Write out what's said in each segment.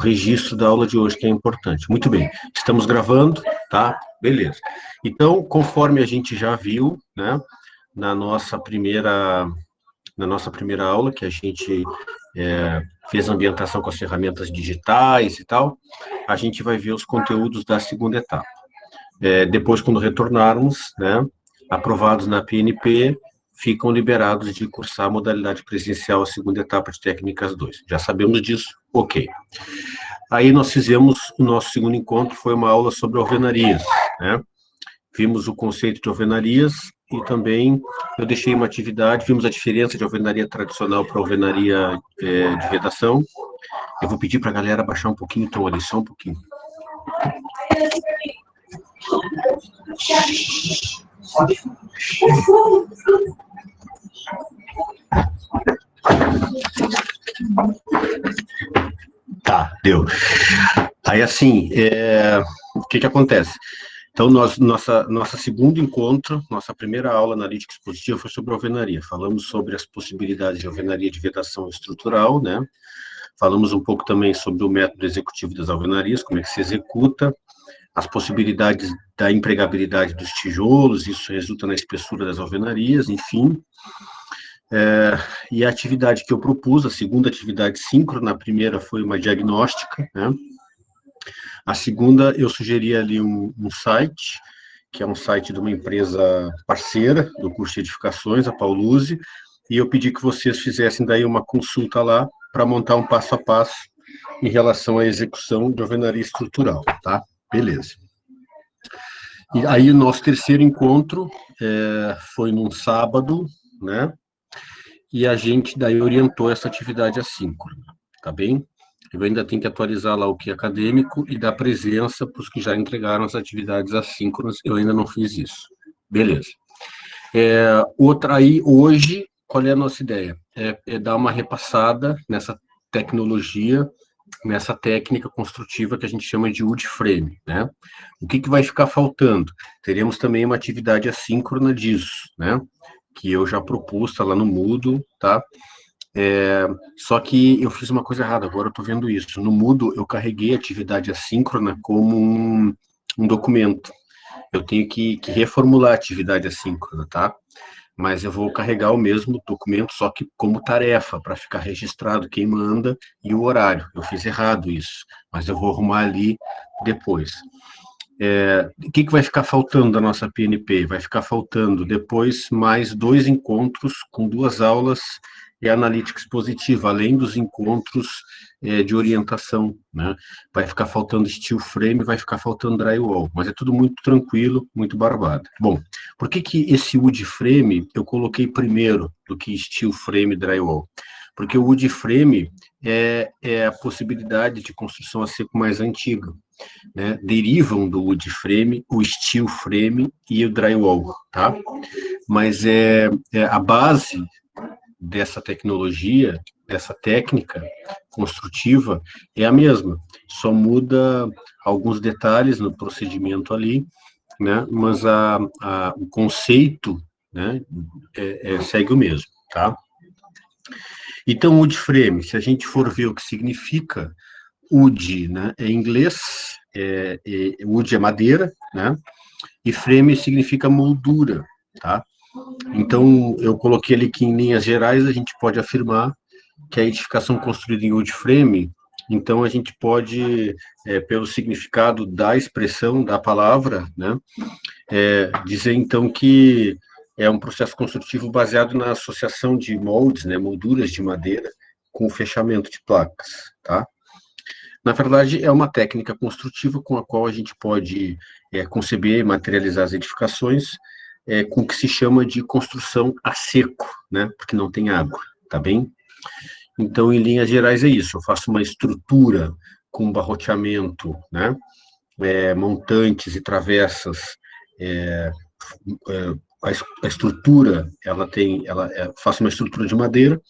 registro da aula de hoje, que é importante. Muito bem, estamos gravando, tá? Beleza. Então, conforme a gente já viu, né, na nossa primeira aula, que a gente fez a ambientação com as ferramentas digitais e tal, a gente vai ver os conteúdos da segunda etapa. Depois, quando retornarmos, né, aprovados na PNP, ficam liberados de cursar a modalidade presencial, a segunda etapa de técnicas 2. Já sabemos disso? Ok. Aí nós fizemos o nosso segundo encontro, foi uma aula sobre alvenarias, né? Vimos o conceito de alvenarias e também eu deixei uma atividade, vimos a diferença de alvenaria tradicional para alvenaria de vedação. Eu vou pedir para a galera baixar um pouquinho o tom ali, só um pouquinho. Tá, deu. Aí, assim, o que acontece? Então, nossa segundo encontro, nossa primeira aula analítica expositiva foi sobre alvenaria. Falamos sobre as possibilidades de alvenaria de vedação estrutural, né? Falamos um pouco também sobre o método executivo das alvenarias, como é que se executa, as possibilidades da empregabilidade dos tijolos, isso resulta na espessura das alvenarias, enfim. E a atividade que eu propus, a segunda atividade síncrona, a primeira foi uma diagnóstica, né? A segunda, eu sugeri ali um site, que é um site de uma empresa parceira do curso de edificações, a Pauluzi, e eu pedi que vocês fizessem daí uma consulta lá para montar um passo a passo em relação à execução de alvenaria estrutural, tá? Beleza. E aí o nosso terceiro encontro foi num sábado, né? E a gente daí orientou essa atividade assíncrona, tá bem? Eu ainda tenho que atualizar lá o que é acadêmico e dar presença para os que já entregaram as atividades assíncronas, eu ainda não fiz isso. Beleza. Outra aí, hoje, qual é a nossa ideia? É dar uma repassada nessa tecnologia, nessa técnica construtiva que a gente chama de wood frame, né? O que vai ficar faltando? Teremos também uma atividade assíncrona disso, né? Que eu já propus, tá lá no Moodle, tá? Só que eu fiz uma coisa errada, agora eu tô vendo isso. No Moodle, eu carreguei a atividade assíncrona como um documento. Eu tenho que reformular a atividade assíncrona, tá? Mas eu vou carregar o mesmo documento, só que como tarefa, para ficar registrado quem manda e o horário. Eu fiz errado isso, mas eu vou arrumar ali depois. O que vai ficar faltando da nossa PNP? Vai ficar faltando depois mais 2 encontros com 2 aulas analítica expositiva, além dos encontros de orientação, né? Vai ficar faltando steel frame, vai ficar faltando drywall, mas é tudo muito tranquilo, muito barbado. Bom, por que esse wood frame eu coloquei primeiro do que steel frame e drywall? Porque o wood frame é a possibilidade de construção a seco mais antiga, né? Derivam do wood frame, o steel frame e o drywall, tá? Mas a base dessa tecnologia, dessa técnica construtiva é a mesma, só muda alguns detalhes no procedimento ali, né? Mas o conceito, né, segue o mesmo, tá? Então, wood frame, se a gente for ver o que significa, wood, né, é inglês, wood é madeira, né, e frame significa moldura, tá? Então, eu coloquei ali que, em linhas gerais, a gente pode afirmar que a edificação construída em wood frame, então a gente pode, pelo significado da expressão, da palavra, né, dizer, então, que é um processo construtivo baseado na associação de moldes, né, molduras de madeira, com o fechamento de placas, tá? Na verdade, é uma técnica construtiva com a qual a gente pode conceber e materializar as edificações com o que se chama de construção a seco, né? Porque não tem água, tá bem? Então, em linhas gerais, é isso. Eu faço uma estrutura com barroteamento, né? Montantes e travessas. A estrutura, faço uma estrutura de madeira,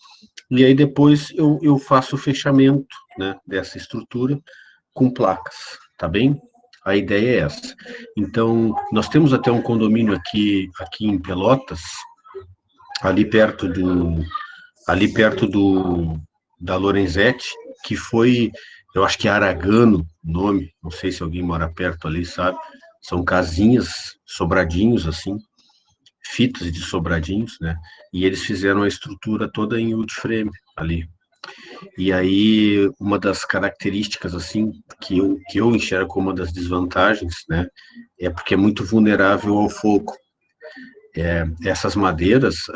e aí depois eu faço o fechamento, né, dessa estrutura com placas, tá bem? A ideia é essa. Então, nós temos até um condomínio aqui em Pelotas, ali perto da Lorenzetti, que foi eu acho que é Aragano o nome, não sei se alguém mora perto ali, sabe? São casinhas, sobradinhos, assim, fitas de sobradinhos, né? E eles fizeram a estrutura toda em wood frame ali. E aí, uma das características, assim, que eu enxergo como uma das desvantagens, né? É porque é muito vulnerável ao fogo. Essas madeiras,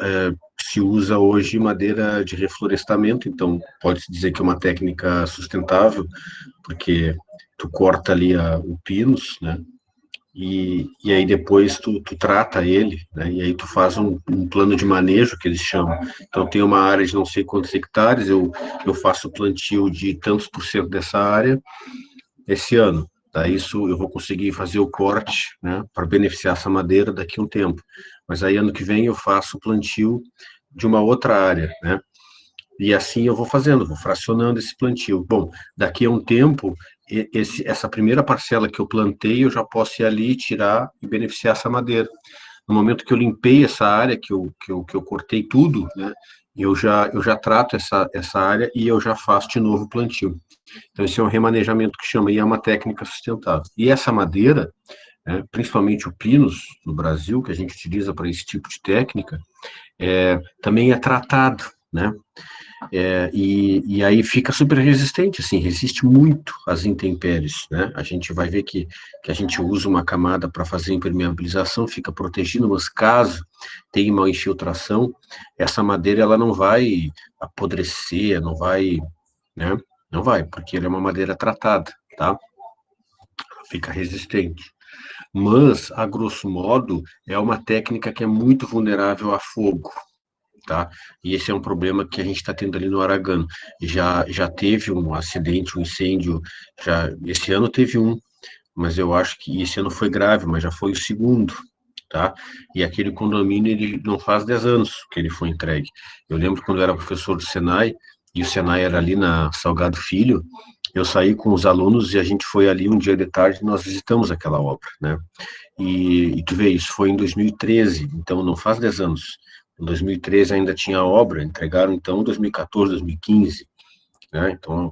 se usa hoje madeira de reflorestamento, então pode-se dizer que é uma técnica sustentável, porque tu corta ali o pinus, né? E aí depois tu trata ele, né? E aí tu faz um plano de manejo, que eles chamam. Então tem uma área de não sei quantos hectares, eu faço plantio de tantos por cento dessa área esse ano. Daí isso eu vou conseguir fazer o corte, né, para beneficiar essa madeira daqui a um tempo. Mas aí ano que vem eu faço o plantio de uma outra área, né? E assim eu vou fazendo, vou fracionando esse plantio. Bom, daqui a um tempo, essa primeira parcela que eu plantei, eu já posso ir ali, tirar e beneficiar essa madeira. No momento que eu limpei essa área, que eu cortei tudo, né, eu já trato essa área e eu já faço de novo o plantio. Então, esse é um remanejamento que chama, e é uma técnica sustentável. E essa madeira, né, principalmente o pinus, no Brasil, que a gente utiliza para esse tipo de técnica, também é tratado, né? E aí fica super resistente, assim, resiste muito às intempéries, né? A gente vai ver que a gente usa uma camada para fazer impermeabilização, fica protegido, mas caso tenha uma infiltração, essa madeira ela não vai apodrecer, não vai, né? Não vai, porque ela é uma madeira tratada, tá? Fica resistente. Mas, a grosso modo, é uma técnica que é muito vulnerável a fogo, tá? E esse é um problema que a gente está tendo ali no Aragano. Já teve um acidente, um incêndio, esse ano teve um, mas eu acho que esse ano foi grave, mas já foi o segundo, tá? E aquele condomínio, ele não faz 10 anos que ele foi entregue. Eu lembro quando eu era professor do Senai, e o Senai era ali na Salgado Filho, eu saí com os alunos e a gente foi ali um dia de tarde e nós visitamos aquela obra, né? E tu vê, isso foi em 2013, então não faz 10 anos. Em 2013 ainda tinha a obra, entregaram então em 2014, 2015, né? Então,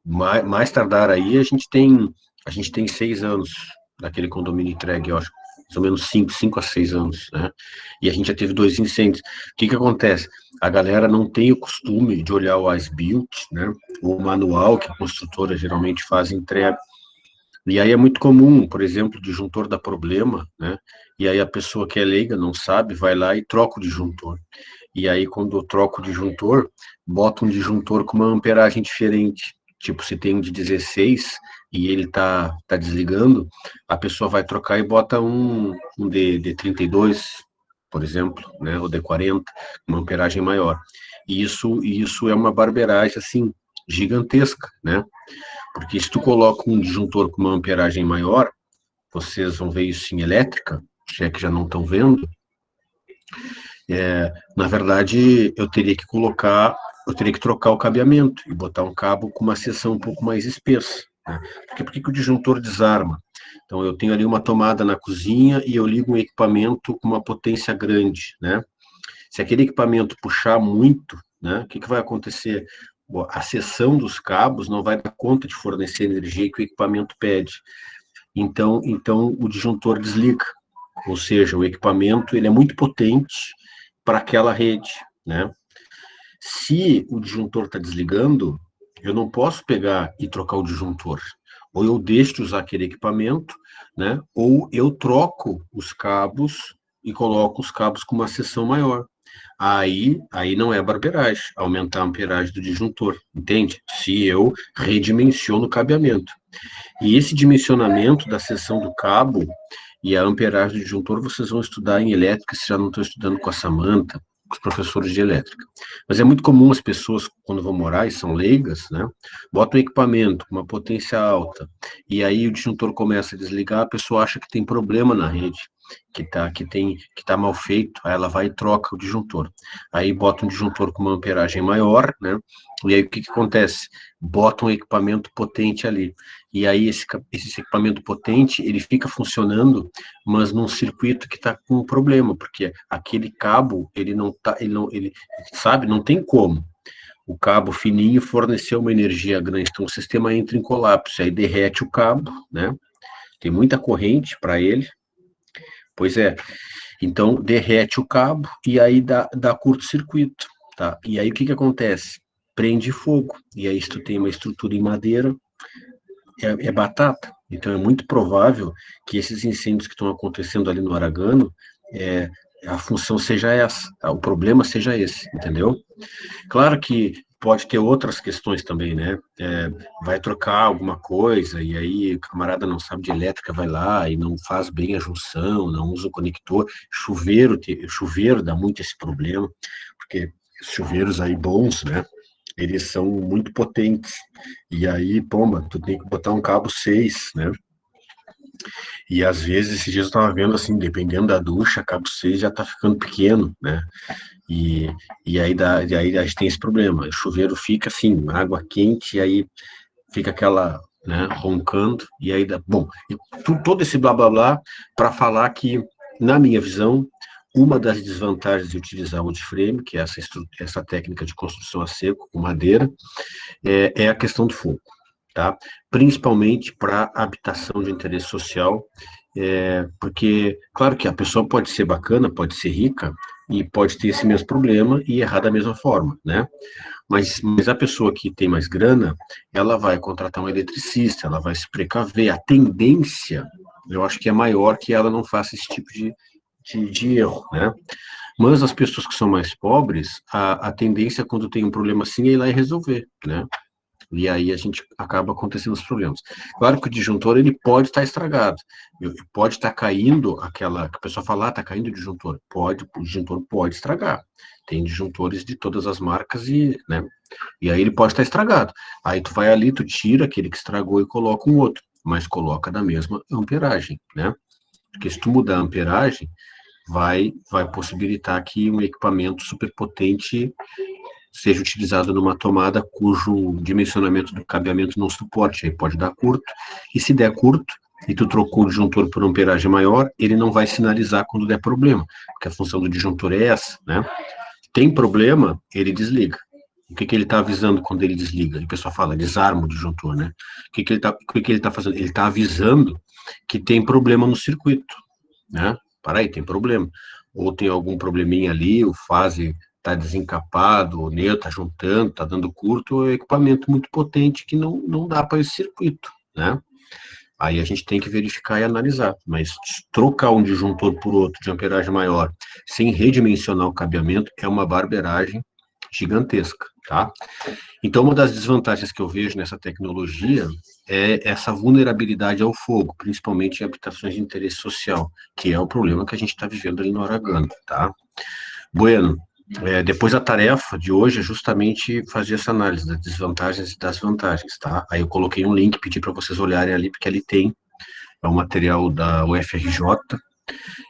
mais tardar aí, a gente tem 6 anos daquele condomínio entregue, eu acho, mais ou menos 5 a 6 anos, né? E a gente já teve 2 incêndios. O que que acontece? A galera não tem o costume de olhar o as-built, né? O manual que a construtora geralmente faz entrega. E aí é muito comum, por exemplo, o disjuntor dá problema, né? E aí a pessoa que é leiga não sabe, vai lá e troca o disjuntor. E aí quando eu troco o disjuntor, bota um disjuntor com uma amperagem diferente. Tipo, se tem um de 16 e ele tá desligando, a pessoa vai trocar e bota um de 32, por exemplo, né? Ou de 40, uma amperagem maior. E isso é uma barbeiragem, assim, gigantesca, né? Porque se tu coloca um disjuntor com uma amperagem maior, vocês vão ver isso em elétrica, se é que já não estão vendo, na verdade eu teria que trocar o cabeamento e botar um cabo com uma seção um pouco mais espessa, né? Porque por que que o disjuntor desarma? Então eu tenho ali uma tomada na cozinha e eu ligo um equipamento com uma potência grande, né? Se aquele equipamento puxar muito, né, o que que vai acontecer? A seção dos cabos não vai dar conta de fornecer a energia que o equipamento pede. Então o disjuntor desliga, ou seja, o equipamento ele é muito potente para aquela rede, né? Se o disjuntor está desligando, eu não posso pegar e trocar o disjuntor. Ou eu deixo de usar aquele equipamento, né? Ou eu troco os cabos e coloco os cabos com uma seção maior. Aí não é barbeiragem, aumentar a amperagem do disjuntor, entende? Se eu redimensiono o cabeamento. E esse dimensionamento da seção do cabo e a amperagem do disjuntor vocês vão estudar em elétrica, se já não estão estudando com a Samanta, com os professores de elétrica. Mas é muito comum as pessoas, quando vão morar e são leigas, né, botam um equipamento com uma potência alta, e aí o disjuntor começa a desligar, a pessoa acha que tem problema na rede, que tá mal feito, aí ela vai e troca o disjuntor. Aí bota um disjuntor com uma amperagem maior, né, e aí o que que acontece? Bota um equipamento potente ali. E aí esse equipamento potente, ele fica funcionando, mas num circuito que está com um problema, porque aquele cabo, ele não tá, ele não, ele, sabe, não tem como. o cabo fininho forneceu uma energia grande, então o sistema entra em colapso, aí derrete o cabo, né? Tem muita corrente para ele, pois é. Então derrete o cabo e aí dá curto-circuito, tá? E aí o que que acontece? Prende fogo, e aí se tu tem uma estrutura em madeira, é batata. Então é muito provável que esses incêndios que estão acontecendo ali no Aragano, é, a função seja essa, tá? O problema seja esse, entendeu? Claro que pode ter outras questões também, né? Vai trocar alguma coisa e aí o camarada não sabe de elétrica, vai lá e não faz bem a junção, não usa o conector. Chuveiro dá muito esse problema, porque os chuveiros aí bons, né? Eles são muito potentes. E aí, pomba, tu tem que botar um cabo 6, né? E às vezes, esses dias eu tava vendo assim, dependendo da ducha, cabo 6 já tá ficando pequeno, né? E, e aí a gente tem esse problema. O chuveiro fica assim, água quente, e aí fica aquela, né, roncando, e aí dá. Bom, todo esse blá blá blá para falar que, na minha visão, uma das desvantagens de utilizar o wood frame, que é essa técnica de construção a seco, com madeira, é a questão do fogo, tá? Principalmente para habitação de interesse social, porque, claro que a pessoa pode ser bacana, pode ser rica, e pode ter esse mesmo problema e errar da mesma forma, né? Mas a pessoa que tem mais grana, ela vai contratar um eletricista, ela vai se precaver. A tendência, eu acho que é maior que ela não faça esse tipo de erro, né? Mas as pessoas que são mais pobres, a tendência quando tem um problema assim é ir lá e resolver, né? E aí a gente acaba acontecendo os problemas. Claro que o disjuntor ele pode estar estragado, pode estar caindo aquela que a pessoa fala, está caindo o disjuntor. Pode, o disjuntor pode estragar. Tem disjuntores de todas as marcas e, né? E aí ele pode estar estragado. Aí tu vai ali, tu tira aquele que estragou e coloca um outro, mas coloca da mesma amperagem, né? Porque se tu mudar a amperagem, vai possibilitar que um equipamento superpotente seja utilizado numa tomada cujo dimensionamento do cabeamento não suporte, aí pode dar curto, e se der curto, e tu trocou o disjuntor por amperagem maior, ele não vai sinalizar quando der problema, porque a função do disjuntor é essa, né? Tem problema, ele desliga. O que ele está avisando quando ele desliga? O pessoal fala, desarma o disjuntor, né? O que ele tá fazendo? Ele está avisando que tem problema no circuito, né? Para aí, tem problema. Ou tem algum probleminha ali, o fase está desencapado, o neo está juntando, está dando curto, é um equipamento muito potente que não dá para esse circuito, né? Aí a gente tem que verificar e analisar, mas trocar um disjuntor por outro de amperagem maior, sem redimensionar o cabeamento, é uma barbeiragem gigantesca, tá? Então, uma das desvantagens que eu vejo nessa tecnologia é essa vulnerabilidade ao fogo, principalmente em habitações de interesse social, que é o problema que a gente está vivendo ali no Aragano, tá? Bueno, depois a tarefa de hoje é justamente fazer essa análise das desvantagens e das vantagens, tá? Aí eu coloquei um link, pedi para vocês olharem ali, porque ali tem, é um material da UFRJ,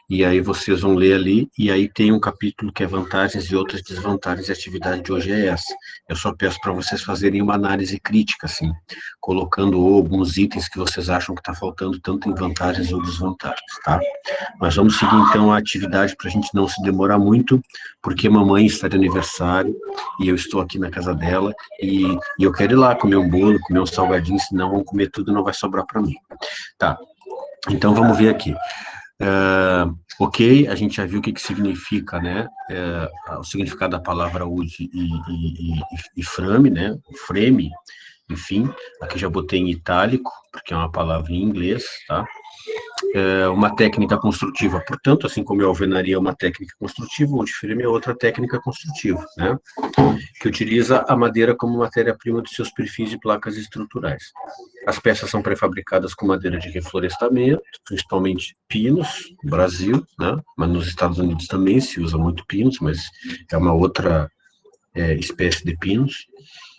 e aí vocês vão ler ali, e aí tem um capítulo que é vantagens e outras desvantagens, e a atividade de hoje é essa. Eu só peço para vocês fazerem uma análise crítica, assim, colocando alguns itens que vocês acham que está faltando, tanto em vantagens ou desvantagens, tá? Mas vamos seguir, então, a atividade para a gente não se demorar muito, porque mamãe está de aniversário, e eu estou aqui na casa dela, e eu quero ir lá comer um bolo, comer um salgadinho, senão vão comer tudo e não vai sobrar para mim. Tá, então vamos ver aqui. Ok, a gente já viu o que significa, né, o significado da palavra wood e frame, né, frame, enfim, aqui já botei em itálico, porque é uma palavra em inglês, tá? Uma técnica construtiva, portanto, assim como a alvenaria é uma técnica construtiva, o wood frame é outra técnica construtiva, né, que utiliza a madeira como matéria-prima dos seus perfis de placas estruturais. As peças são pré-fabricadas com madeira de reflorestamento, principalmente pinos, no Brasil, né? Mas nos Estados Unidos também se usa muito pinos, mas é uma outra espécie de pinos.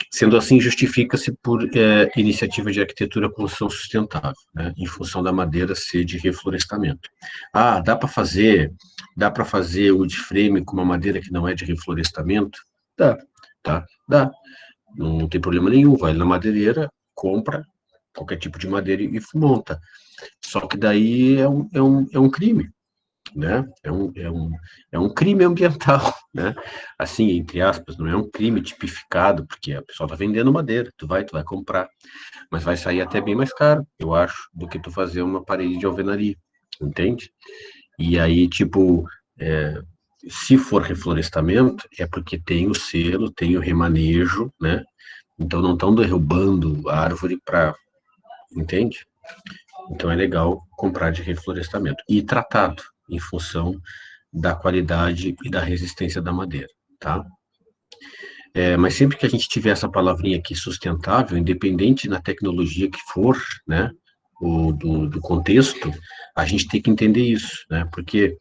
Sendo assim, justifica-se por iniciativa de arquitetura com construção sustentável, né? Em função da madeira ser de reflorestamento. Ah, dá para fazer o wood frame com uma madeira que não é de reflorestamento? Dá, tá? Dá. Não tem problema nenhum, vai na madeireira, compra qualquer tipo de madeira e monta. Só que daí é um crime, né? É um crime ambiental, né? Assim, entre aspas, não é um crime tipificado, porque a pessoa está vendendo madeira, tu vai comprar, mas vai sair até bem mais caro, eu acho, do que tu fazer uma parede de alvenaria, entende? E aí, tipo, é, se for reflorestamento, é porque tem o selo, tem o remanejo, né? Então não estão derrubando a árvore para, entende? Então é legal comprar de reflorestamento e tratado em função da qualidade e da resistência da madeira, tá? Mas sempre que a gente tiver essa palavrinha aqui, sustentável, independente na tecnologia que for, né, do contexto, a gente tem que entender isso, né, porque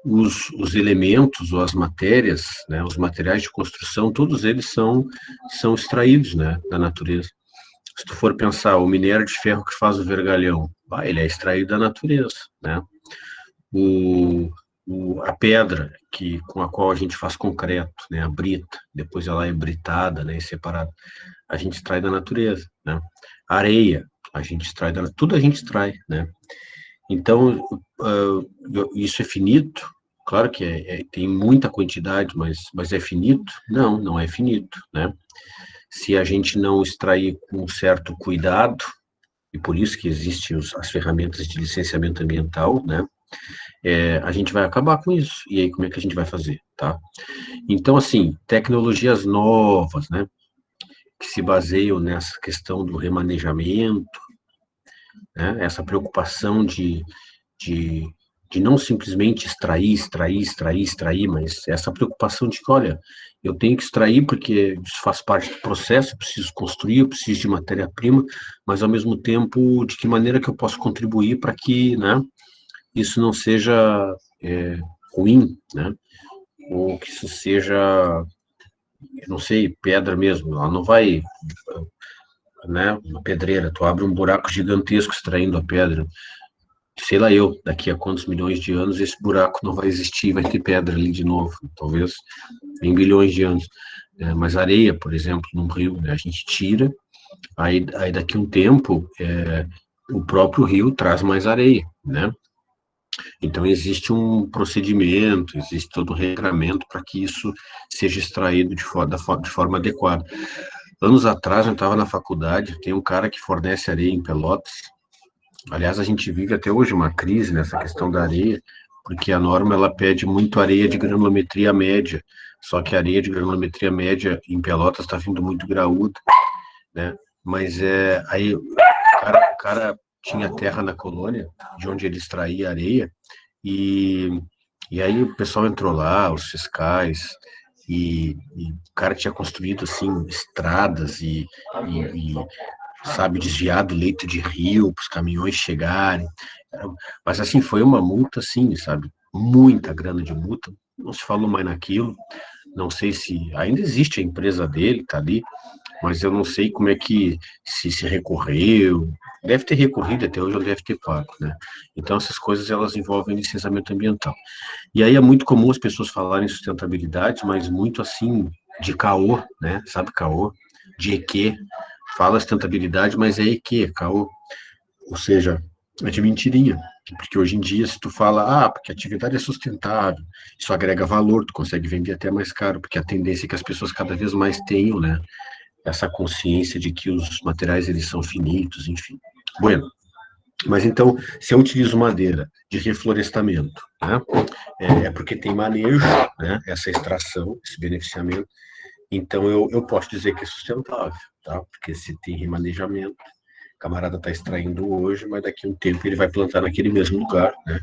os elementos ou as matérias, né, os materiais de construção, todos eles são extraídos, né, da natureza. Se tu for pensar, o minério de ferro que faz o vergalhão, ele é extraído da natureza, né? O, a pedra com a qual a gente faz concreto, né, a brita, depois ela é britada, né, separada, a gente extrai da natureza, né? A areia, a gente extrai tudo a gente extrai, né? Então, isso é finito? Claro que tem muita quantidade, mas é finito? Não, não é finito, né? Se a gente não extrair com certo cuidado, e por isso que existem as ferramentas de licenciamento ambiental, né? A gente vai acabar com isso. E aí, como é que a gente vai fazer, tá? Então, assim, tecnologias novas, né, que se baseiam nessa questão do remanejamento, né, essa preocupação de, de não simplesmente extrair, mas essa preocupação de que, olha, eu tenho que extrair porque isso faz parte do processo, eu preciso construir, eu preciso de matéria-prima, mas, ao mesmo tempo, de que maneira que eu posso contribuir para que, né, isso não seja é, ruim, né? Ou que isso seja, eu não sei, pedra mesmo. Ela não vai, né? Uma pedreira, tu abre um buraco gigantesco extraindo a pedra. Sei lá eu, daqui a quantos milhões de anos esse buraco não vai existir, vai ter pedra ali de novo, talvez em bilhões de anos. Mas areia, por exemplo, num rio, né, a gente tira, aí daqui a um tempo o próprio rio traz mais areia, né? Então, existe um procedimento, existe todo um regramento para que isso seja extraído de forma adequada. Anos atrás, eu estava na faculdade, tem um cara que fornece areia em Pelotas. Aliás, a gente vive até hoje uma crise nessa questão da areia, porque a norma ela pede muito areia de granulometria média, só que a areia de granulometria média em Pelotas está vindo muito graúda, né? Mas aí o cara tinha terra na colônia, de onde ele extraía areia, e, e aí o pessoal entrou lá, os fiscais, e o cara tinha construído, assim, estradas e, sabe, desviado leito de rio para os caminhões chegarem. Mas, assim, foi uma multa, assim, sabe, muita grana de multa, não se falou mais naquilo, não sei se ainda existe a empresa dele, tá ali, mas eu não sei como é que se recorreu, deve ter recorrido até hoje, ou deve ter pago, né? Então essas coisas elas envolvem licenciamento ambiental. E aí é muito comum as pessoas falarem sustentabilidade, mas muito assim de caô, né? Sabe caô? De EQ. Fala sustentabilidade, mas é EQ, caô. Ou seja, é de mentirinha. Porque hoje em dia, se tu fala, porque a atividade é sustentável, isso agrega valor, tu consegue vender até mais caro, porque a tendência é que as pessoas cada vez mais tenham, né? Essa consciência de que os materiais eles são finitos, enfim. Bueno, mas então, se eu utilizo madeira de reflorestamento, né, porque tem manejo, né, essa extração, esse beneficiamento, então eu posso dizer que é sustentável, tá? Porque se tem remanejamento, o camarada está extraindo hoje, mas daqui a um tempo ele vai plantar naquele mesmo lugar, né?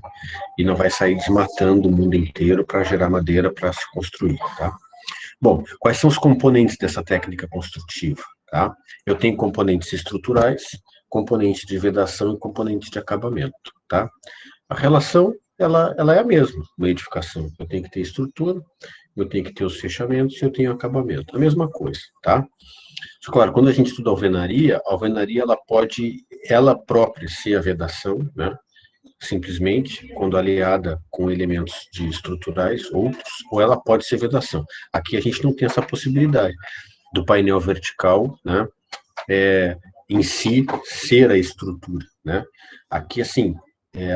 E não vai sair desmatando o mundo inteiro para gerar madeira para se construir, tá? Bom, quais são os componentes dessa técnica construtiva? Tá? Eu tenho componentes estruturais, componentes de vedação e componentes de acabamento. Tá? A relação ela é a mesma na edificação. Eu tenho que ter estrutura, eu tenho que ter os fechamentos e eu tenho acabamento. A mesma coisa. Tá? Claro, quando a gente estuda a alvenaria ela pode ela própria ser a vedação, né? Simplesmente, quando aliada com elementos de estruturais outros, ou ela pode ser vedação. Aqui a gente não tem essa possibilidade do painel vertical, né, em si ser a estrutura, né? Aqui, assim,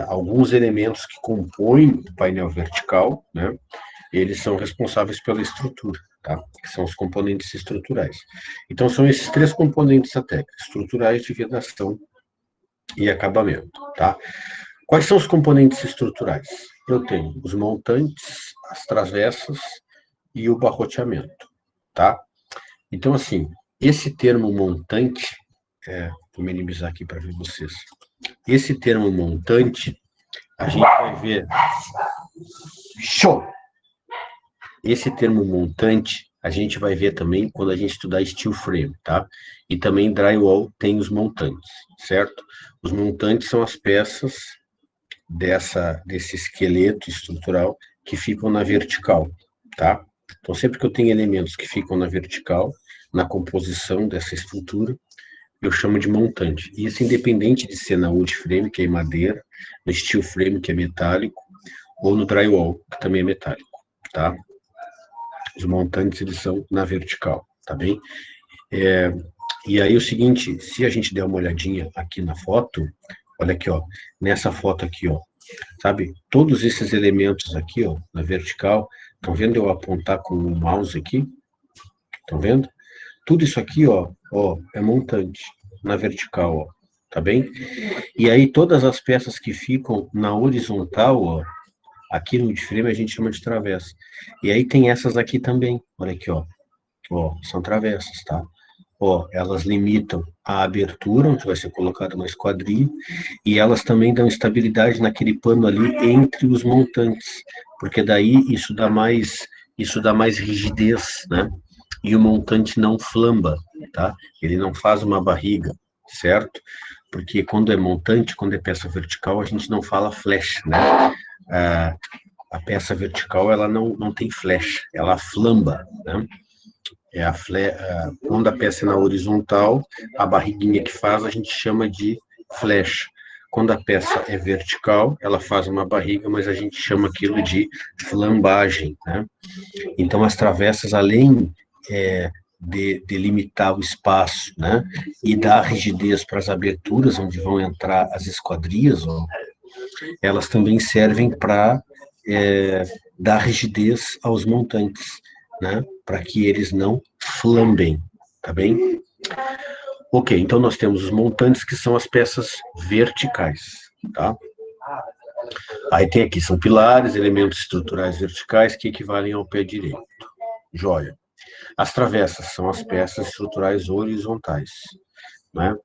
alguns elementos que compõem o painel vertical, né? Eles são responsáveis pela estrutura, tá? Que são os componentes estruturais. Então, são esses três componentes até, estruturais de vedação e acabamento, tá? Quais são os componentes estruturais? Eu tenho os montantes, as travessas e o barroteamento, tá? Então, assim, esse termo montante, vou minimizar aqui para ver vocês. Esse termo montante, a gente vai ver... Show! Esse termo montante, a gente vai ver também quando a gente estudar steel frame, tá? E também drywall tem os montantes, certo? Os montantes são as peças desse esqueleto estrutural que ficam na vertical, tá? Então, sempre que eu tenho elementos que ficam na vertical, na composição dessa estrutura, eu chamo de montante. Isso independente de ser na wood frame, que é madeira, no steel frame, que é metálico, ou no drywall, que também é metálico, tá? Os montantes, eles são na vertical, tá bem? E aí, o seguinte, se a gente der uma olhadinha aqui na foto, olha aqui, ó, nessa foto aqui, ó, sabe? Todos esses elementos aqui, ó, na vertical, estão vendo eu apontar com o mouse aqui? Estão vendo? Tudo isso aqui, ó, é montante, na vertical, ó, tá bem? E aí, todas as peças que ficam na horizontal, ó, aqui no wood frame a gente chama de travessa. E aí tem essas aqui também, olha aqui, ó, são travessas, tá? Ó, elas limitam a abertura, onde vai ser colocada uma esquadria, e elas também dão estabilidade naquele pano ali entre os montantes, porque daí isso dá mais rigidez, né? E o montante não flamba, tá? Ele não faz uma barriga, certo? Porque quando é montante, quando é peça vertical, a gente não fala flash, né? A peça vertical, ela não tem flash, ela flamba, né? Quando a peça é na horizontal, a barriguinha que faz a gente chama de flecha. Quando a peça é vertical, ela faz uma barriga, mas a gente chama aquilo de flambagem, né? Então, as travessas, além de delimitar o espaço, né, e dar rigidez para as aberturas onde vão entrar as esquadrias, ó, elas também servem para dar rigidez aos montantes, né, para que eles não flambem, tá bem? Ok, então nós temos os montantes, que são as peças verticais, tá? Aí tem aqui, são pilares, elementos estruturais verticais que equivalem ao pé direito. Joia. As travessas são as peças estruturais horizontais, né?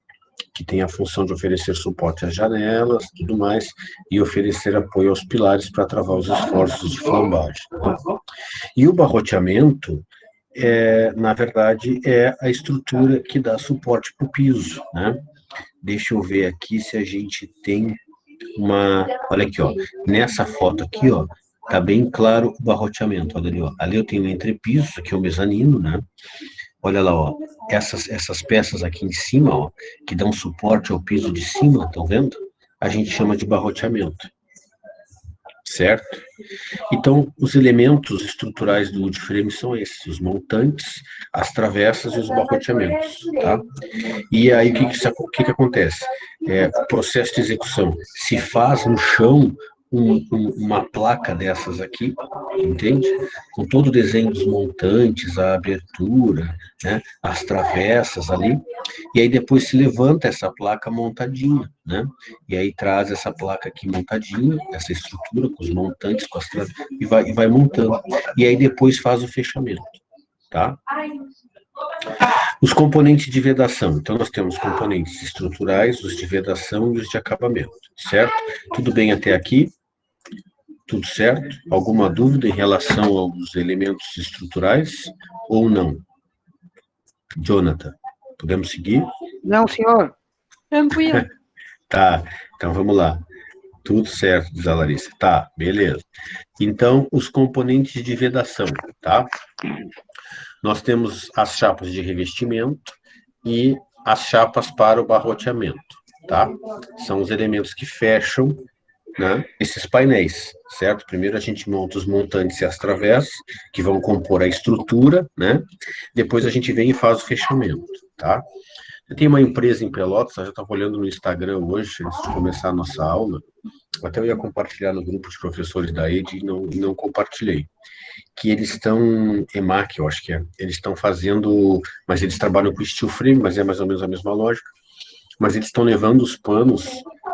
Que tem a função de oferecer suporte às janelas, tudo mais, e oferecer apoio aos pilares para travar os esforços de flambagem. Né? E o barroteamento, na verdade, é a estrutura que dá suporte para o piso, né? Deixa eu ver aqui se a gente tem uma... Olha aqui, ó. Nessa foto aqui, ó, tá bem claro o barroteamento. Olha ali, ó. Ali eu tenho o entrepiso, que é o mezanino, né? Olha lá, ó. Essas peças aqui em cima, ó, que dão suporte ao piso de cima, estão vendo? A gente chama de barroteamento. Certo? Então, os elementos estruturais do wood frame são esses, os montantes, as travessas e os barroteamentos, tá? E aí, o que acontece? O processo de execução se faz no chão uma placa dessas aqui, entende? Com todo o desenho dos montantes, a abertura, né, as travessas ali, e aí depois se levanta essa placa montadinha, né? E aí traz essa placa aqui montadinha, essa estrutura com os montantes, com as travessas, e vai montando. E aí depois faz o fechamento, tá? Os componentes de vedação. Então, nós temos componentes estruturais, os de vedação e os de acabamento, certo? Tudo bem até aqui? Tudo certo? Alguma dúvida em relação aos elementos estruturais ou não? Jonathan, podemos seguir? Não, senhor. Tranquilo. Tá, então vamos lá. Tudo certo, diz a Larissa. Tá, beleza. Então, os componentes de vedação, tá? Nós temos as chapas de revestimento e as chapas para o barroteamento, tá? São os elementos que fecham, né, esses painéis, certo? Primeiro a gente monta os montantes e as travessas, que vão compor a estrutura, né? Depois a gente vem e faz o fechamento, tá? Eu tenho uma empresa em Pelotas, eu já estava olhando no Instagram hoje, antes de começar a nossa aula, até eu ia compartilhar no grupo de professores da ED e não compartilhei, que eles estão, EMAC, eu acho que é, eles estão fazendo, mas eles trabalham com steel frame, mas é mais ou menos a mesma lógica, mas eles estão levando os panos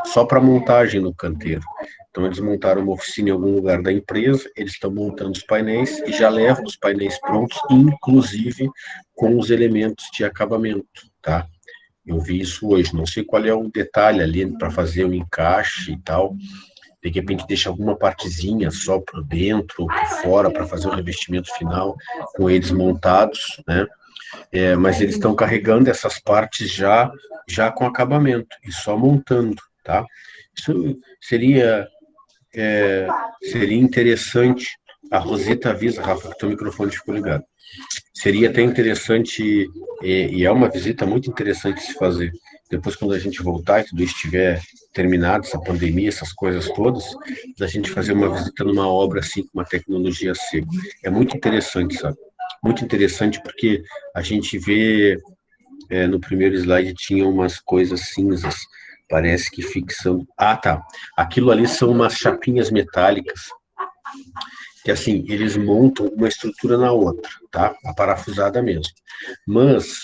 só para montagem no canteiro. Então, eles montaram uma oficina em algum lugar da empresa, eles estão montando os painéis e já levam os painéis prontos, inclusive com os elementos de acabamento, tá? Eu vi isso hoje, não sei qual é o detalhe ali para fazer o encaixe e tal. De repente deixa alguma partezinha só por dentro ou por fora para fazer o revestimento final com eles montados, né? Mas eles estão carregando essas partes já com acabamento e só montando, tá? Isso seria interessante. A Rosita avisa, Rafa, que teu microfone ficou ligado. Seria até interessante, e é uma visita muito interessante de se fazer. Depois, quando a gente voltar e tudo estiver terminado, essa pandemia, essas coisas todas, da gente fazer uma visita numa obra assim, com uma tecnologia seca. É muito interessante, sabe? Muito interessante porque a gente vê, no primeiro slide tinha umas coisas cinzas, parece que fixando. Ah, tá. Aquilo ali são umas chapinhas metálicas que assim, eles montam uma estrutura na outra, tá? A parafusada mesmo. Mas,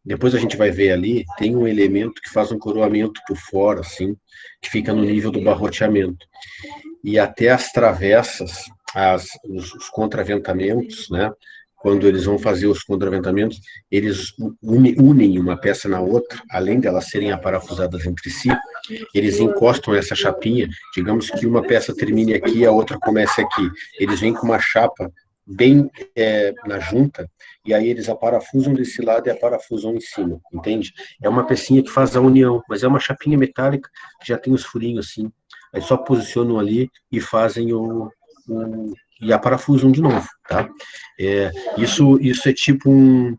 depois a gente vai ver ali, tem um elemento que faz um coroamento por fora, assim, que fica no nível do barroteamento. E até as travessas, os contraventamentos, né? Quando eles vão fazer os contraventamentos, eles unem uma peça na outra, além de elas serem aparafusadas entre si, eles encostam essa chapinha, digamos que uma peça termine aqui, a outra comece aqui. Eles vêm com uma chapa bem na junta, e aí eles aparafusam desse lado e aparafusam em cima, entende? É uma pecinha que faz a união, mas é uma chapinha metálica que já tem os furinhos assim, aí só posicionam ali e fazem e aparafusam de novo, tá? Isso é tipo um...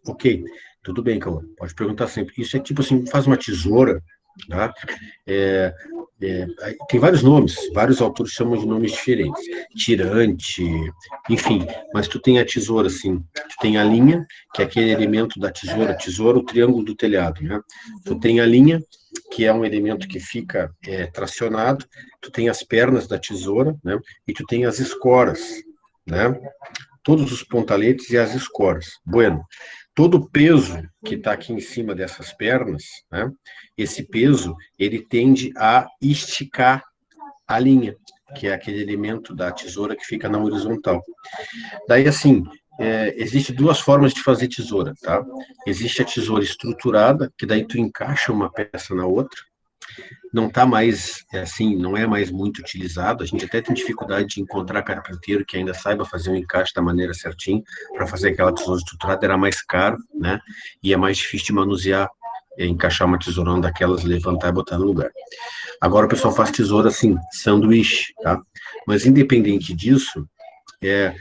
Ok, tudo bem, Cauã, pode perguntar sempre. Isso é tipo assim, faz uma tesoura, tá? É, tem vários nomes, vários autores chamam de nomes diferentes. Tirante, enfim, mas tu tem a tesoura, assim, tu tem a linha, que é aquele elemento da tesoura, o triângulo do telhado, né? Tu tem a linha, que é um elemento que fica tracionado, tu tem as pernas da tesoura, né? E tu tem as escoras, né? Todos os pontaletes e as escoras. Bueno, todo o peso que está aqui em cima dessas pernas, né, esse peso, ele tende a esticar a linha, que é aquele elemento da tesoura que fica na horizontal. Daí, assim, existe duas formas de fazer tesoura, tá? Existe a tesoura estruturada, que daí tu encaixa uma peça na outra, não está mais, assim, não é mais muito utilizado. A gente até tem dificuldade de encontrar carpinteiro que ainda saiba fazer o encaixe da maneira certinha para fazer aquela tesoura estruturada, era mais caro, né? E é mais difícil de manusear, encaixar uma tesourão daquelas, levantar e botar no lugar. Agora o pessoal faz tesoura assim, sanduíche, tá? Mas independente disso, é,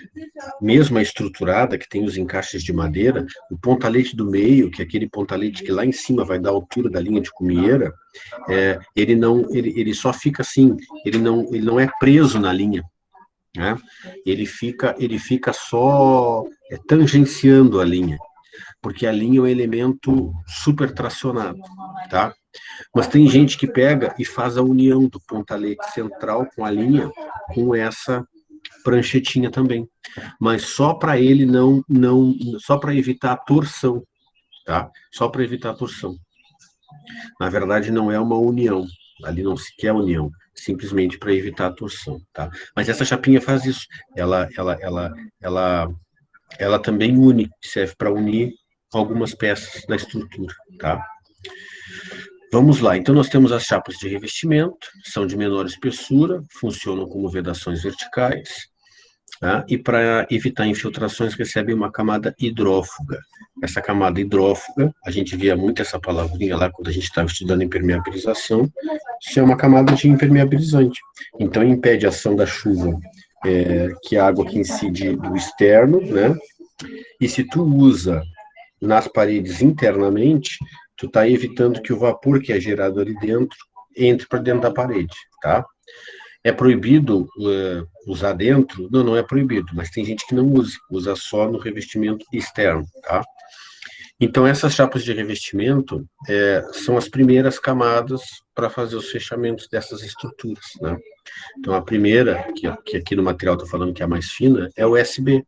mesmo a estruturada, que tem os encaixes de madeira, o pontalete do meio, que é aquele pontalete que lá em cima vai dar a altura da linha de cumieira, ele só fica assim, ele não é preso na linha, né? Ele fica só tangenciando a linha, porque a linha é um elemento super tracionado, tá? Mas tem gente que pega e faz a união do pontalete central com a linha, com essa pranchetinha também, mas só para ele só para evitar a torção, tá? Só para evitar a torção. Na verdade, não é uma união, ali não se quer união, simplesmente para evitar a torção, tá? Mas essa chapinha faz isso, ela, ela também une, serve para unir algumas peças da estrutura, tá? Vamos lá, então nós temos as chapas de revestimento, são de menor espessura, funcionam como vedações verticais, tá? E para evitar infiltrações recebe uma camada hidrófuga. Essa camada hidrófuga, a gente via muito essa palavrinha lá quando a gente estava estudando impermeabilização, isso é uma camada de impermeabilizante. Então impede a ação da chuva, que é a água que incide do externo, né? E se tu usa nas paredes internamente, tu está evitando que o vapor que é gerado ali dentro entre para dentro da parede, tá? É proibido usar dentro? Não, não é proibido, mas tem gente que não usa, usa só no revestimento externo, tá? Então, essas chapas de revestimento são as primeiras camadas para fazer os fechamentos dessas estruturas, né? Então, a primeira, que aqui no material estou falando que é a mais fina, é o USB.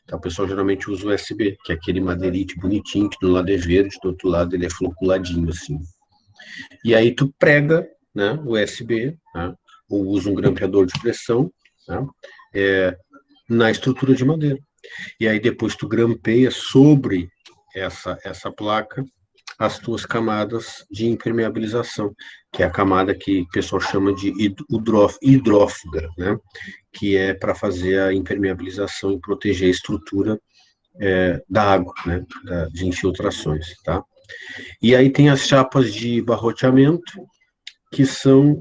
Então, o pessoal geralmente usa o USB, que é aquele madeirite bonitinho, que do lado é verde, do outro lado ele é floculadinho, assim. E aí tu prega, né, o USB, né, ou usa um grampeador de pressão, né, na estrutura de madeira. E aí depois tu grampeia sobre essa placa as tuas camadas de impermeabilização, que é a camada que o pessoal chama de hidrófuga, né, que é para fazer a impermeabilização e proteger a estrutura da água, né, de infiltrações, tá? E aí tem as chapas de barroteamento, que são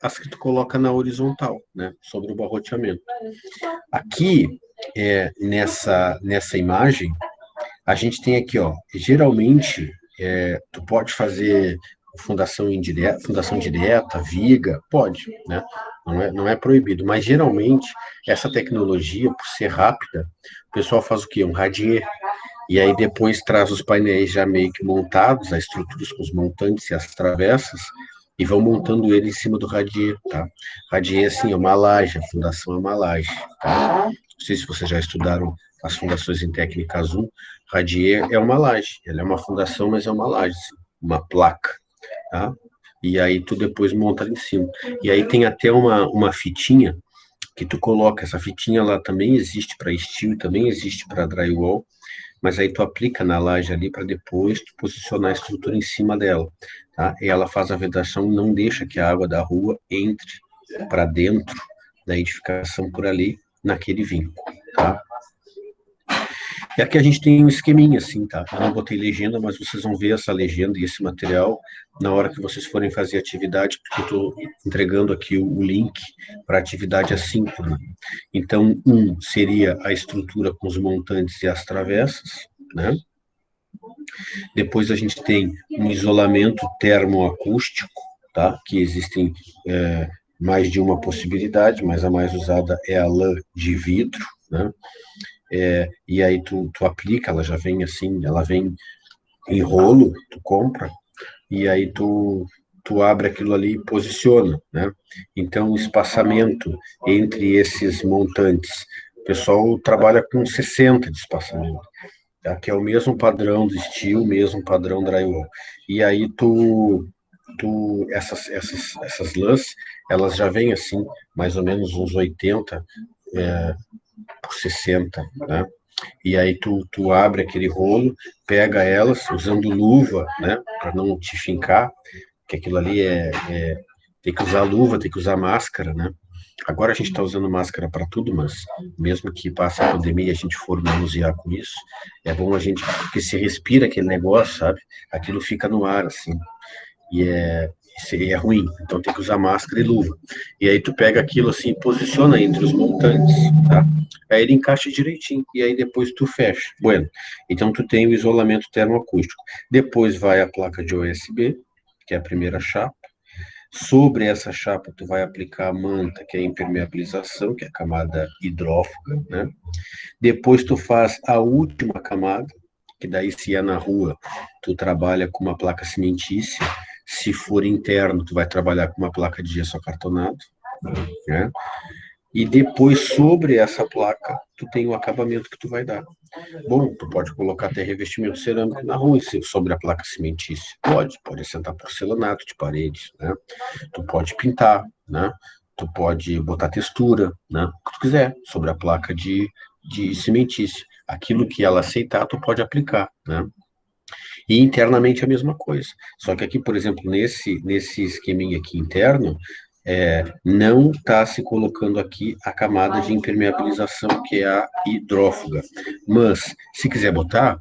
as que tu coloca na horizontal, né, sobre o barroteamento. Aqui, nessa imagem, a gente tem aqui, ó, geralmente, tu pode fazer fundação direta, viga, pode, né? Não é proibido, mas geralmente essa tecnologia, por ser rápida, o pessoal faz o quê? Um radier, e aí depois traz os painéis já meio que montados, as estruturas com os montantes e as travessas, e vão montando ele em cima do radier, tá? Radier, assim, é uma laje, a fundação é uma laje, tá? Não sei se vocês já estudaram as fundações em técnicas 1, radier é uma laje, ela é uma fundação, mas é uma laje, uma placa, tá? E aí tu depois monta ali em cima. E aí tem até uma fitinha que tu coloca, essa fitinha lá também existe para steel, também existe para drywall, mas aí tu aplica na laje ali para depois tu posicionar a estrutura em cima dela, tá? E ela faz a vedação e não deixa que a água da rua entre para dentro da edificação por ali, naquele vinco, tá? E aqui a gente tem um esqueminha, assim, tá? Eu não botei legenda, mas vocês vão ver essa legenda e esse material na hora que vocês forem fazer atividade, porque eu estou entregando aqui o link para atividade assíncrona. Então, seria a estrutura com os montantes e as travessas, né? Depois a gente tem um isolamento termoacústico, tá? Que existem mais de uma possibilidade, mas a mais usada é a lã de vidro, né? E aí tu aplica, ela já vem assim, ela vem em rolo, tu compra, e aí tu abre aquilo ali e posiciona, né? Então, o espaçamento entre esses montantes, o pessoal trabalha com 60 de espaçamento, tá? Que é o mesmo padrão do steel, mesmo padrão drywall. E aí essas lãs, elas já vêm assim, mais ou menos uns 80 por 60, né? E aí tu abre aquele rolo, pega elas usando luva, né, para não te fincar, que aquilo ali tem que usar luva, tem que usar máscara, né? Agora a gente está usando máscara para tudo, mas mesmo que passe a pandemia e a gente for manusear com isso, é bom a gente, porque se respira aquele negócio, sabe? Aquilo fica no ar, assim, e é ruim, então tem que usar máscara e luva. E aí tu pega aquilo assim, e posiciona entre os montantes, tá? Aí ele encaixa direitinho, e aí depois tu fecha. Bueno, então tu tem o isolamento termoacústico. Depois vai a placa de OSB, que é a primeira chapa. Sobre essa chapa, tu vai aplicar a manta, que é a impermeabilização, que é a camada hidrófuga, né? Depois tu faz a última camada, que daí se é na rua, tu trabalha com uma placa cimentícia. Se for interno, tu vai trabalhar com uma placa de gesso acartonado, né? E depois, sobre essa placa, tu tem o acabamento que tu vai dar. Bom, tu pode colocar até revestimento cerâmico na rua, sobre a placa cimentícia. Pode assentar porcelanato de paredes, né? Tu pode pintar, né? Tu pode botar textura, né? O que tu quiser, sobre a placa de cimentícia. Aquilo que ela aceitar, tu pode aplicar, né? E internamente a mesma coisa. Só que aqui, por exemplo, nesse esqueminha aqui interno, não está se colocando aqui a camada de impermeabilização, que é a hidrófuga. Mas, se quiser botar,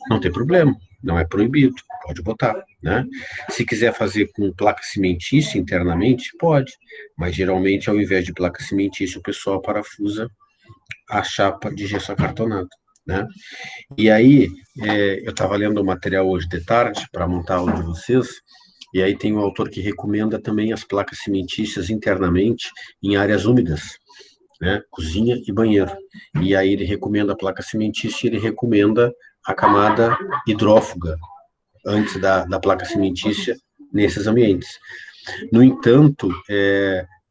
não tem problema, não é proibido, pode botar, né? Se quiser fazer com placa cimentícia internamente, pode, mas geralmente, ao invés de placa cimentícia, o pessoal parafusa a chapa de gesso acartonado, né? E aí, eu estava lendo o material hoje de tarde para montar a aula de vocês, e aí tem um autor que recomenda também as placas cimentícias internamente em áreas úmidas, né? Cozinha e banheiro. E aí ele recomenda a placa cimentícia e ele recomenda a camada hidrófuga antes da placa cimentícia nesses ambientes. No entanto,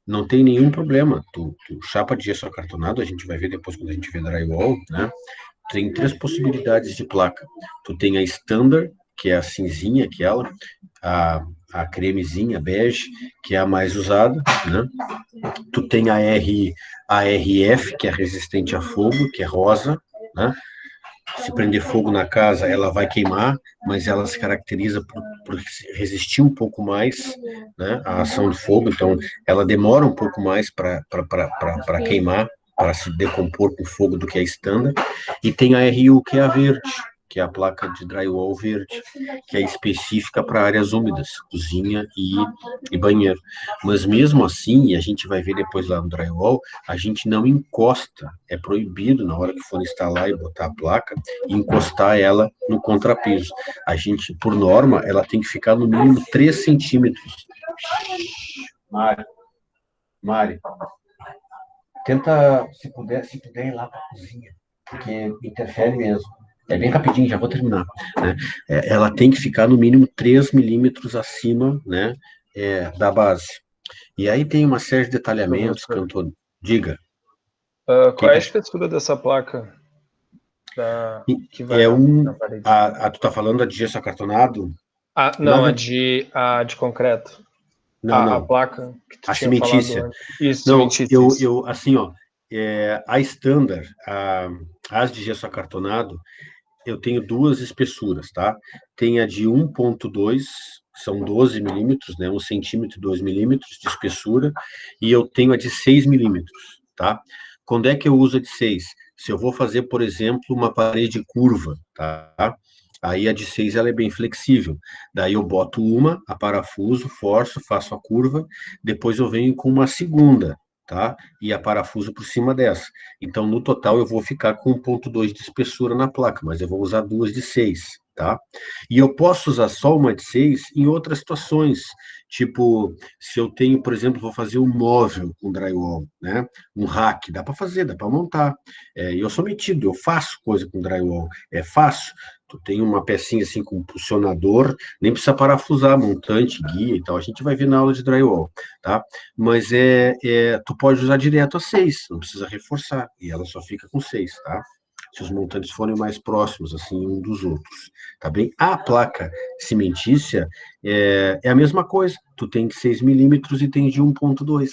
não tem nenhum problema. Tu chapa de gesso acartonado, a gente vai ver depois quando a gente vê drywall, né? Tem três possibilidades de placa. Tu tem a standard, que é a cinzinha, aquela, a cremezinha, bege, que é a mais usada, né? Tu tem a RF, que é resistente a fogo, que é rosa, né? Se prender fogo na casa, ela vai queimar, mas ela se caracteriza por resistir um pouco mais, né, à ação do fogo, então ela demora um pouco mais para queimar, para se decompor com fogo do que a standard, e tem a RU, que é a verde, que é a placa de drywall verde, que é específica para áreas úmidas, cozinha e banheiro. Mas mesmo assim, e a gente vai ver depois lá no drywall, a gente não encosta, é proibido na hora que for instalar e botar a placa, encostar ela no contrapiso. A gente, por norma, ela tem que ficar no mínimo 3 centímetros. Mari, tenta, se puder ir lá para a cozinha, porque interfere mesmo. É bem rapidinho, já vou terminar. Né? Ela tem que ficar no mínimo 3 milímetros acima, né, da base. E aí tem uma série de detalhamentos que eu tô... Diga. Qual é a espessura dessa placa? Que vai na parede? Tu tá falando da de gesso acartonado? Não, a de concreto. Não. A placa que tu A tinha falado cimentícia. antes. Isso, Não, cimentícia. eu assim, ó, a standard, as de gesso acartonado, eu tenho duas espessuras, tá? Tem a de 1,2, são 12 milímetros, né? 1 centímetro e 2 milímetros de espessura, e eu tenho a de 6 milímetros, tá? Quando é que eu uso a de 6? Se eu vou fazer, por exemplo, uma parede curva, tá? Aí a de 6 ela é bem flexível. Daí eu boto uma, a parafuso, forço, faço a curva, depois eu venho com uma segunda, tá? E a parafuso por cima dessa. Então, no total, eu vou ficar com 1,2 de espessura na placa, mas eu vou usar duas de 6, tá? E eu posso usar só uma de 6 em outras situações, tipo, se eu tenho, por exemplo, vou fazer um móvel com drywall, né? Um rack, dá para fazer, dá para montar. Eu sou metido, eu faço coisa com drywall, é fácil. Tu tem uma pecinha assim com um pulsionador, nem precisa parafusar, montante, guia e tal. A gente vai ver na aula de drywall, tá? Mas tu pode usar direto a 6, não precisa reforçar, e ela só fica com 6, tá? Se os montantes forem mais próximos, assim, um dos outros, tá bem? A placa cimentícia é a mesma coisa, tu tem de 6 milímetros e tem de 1,2,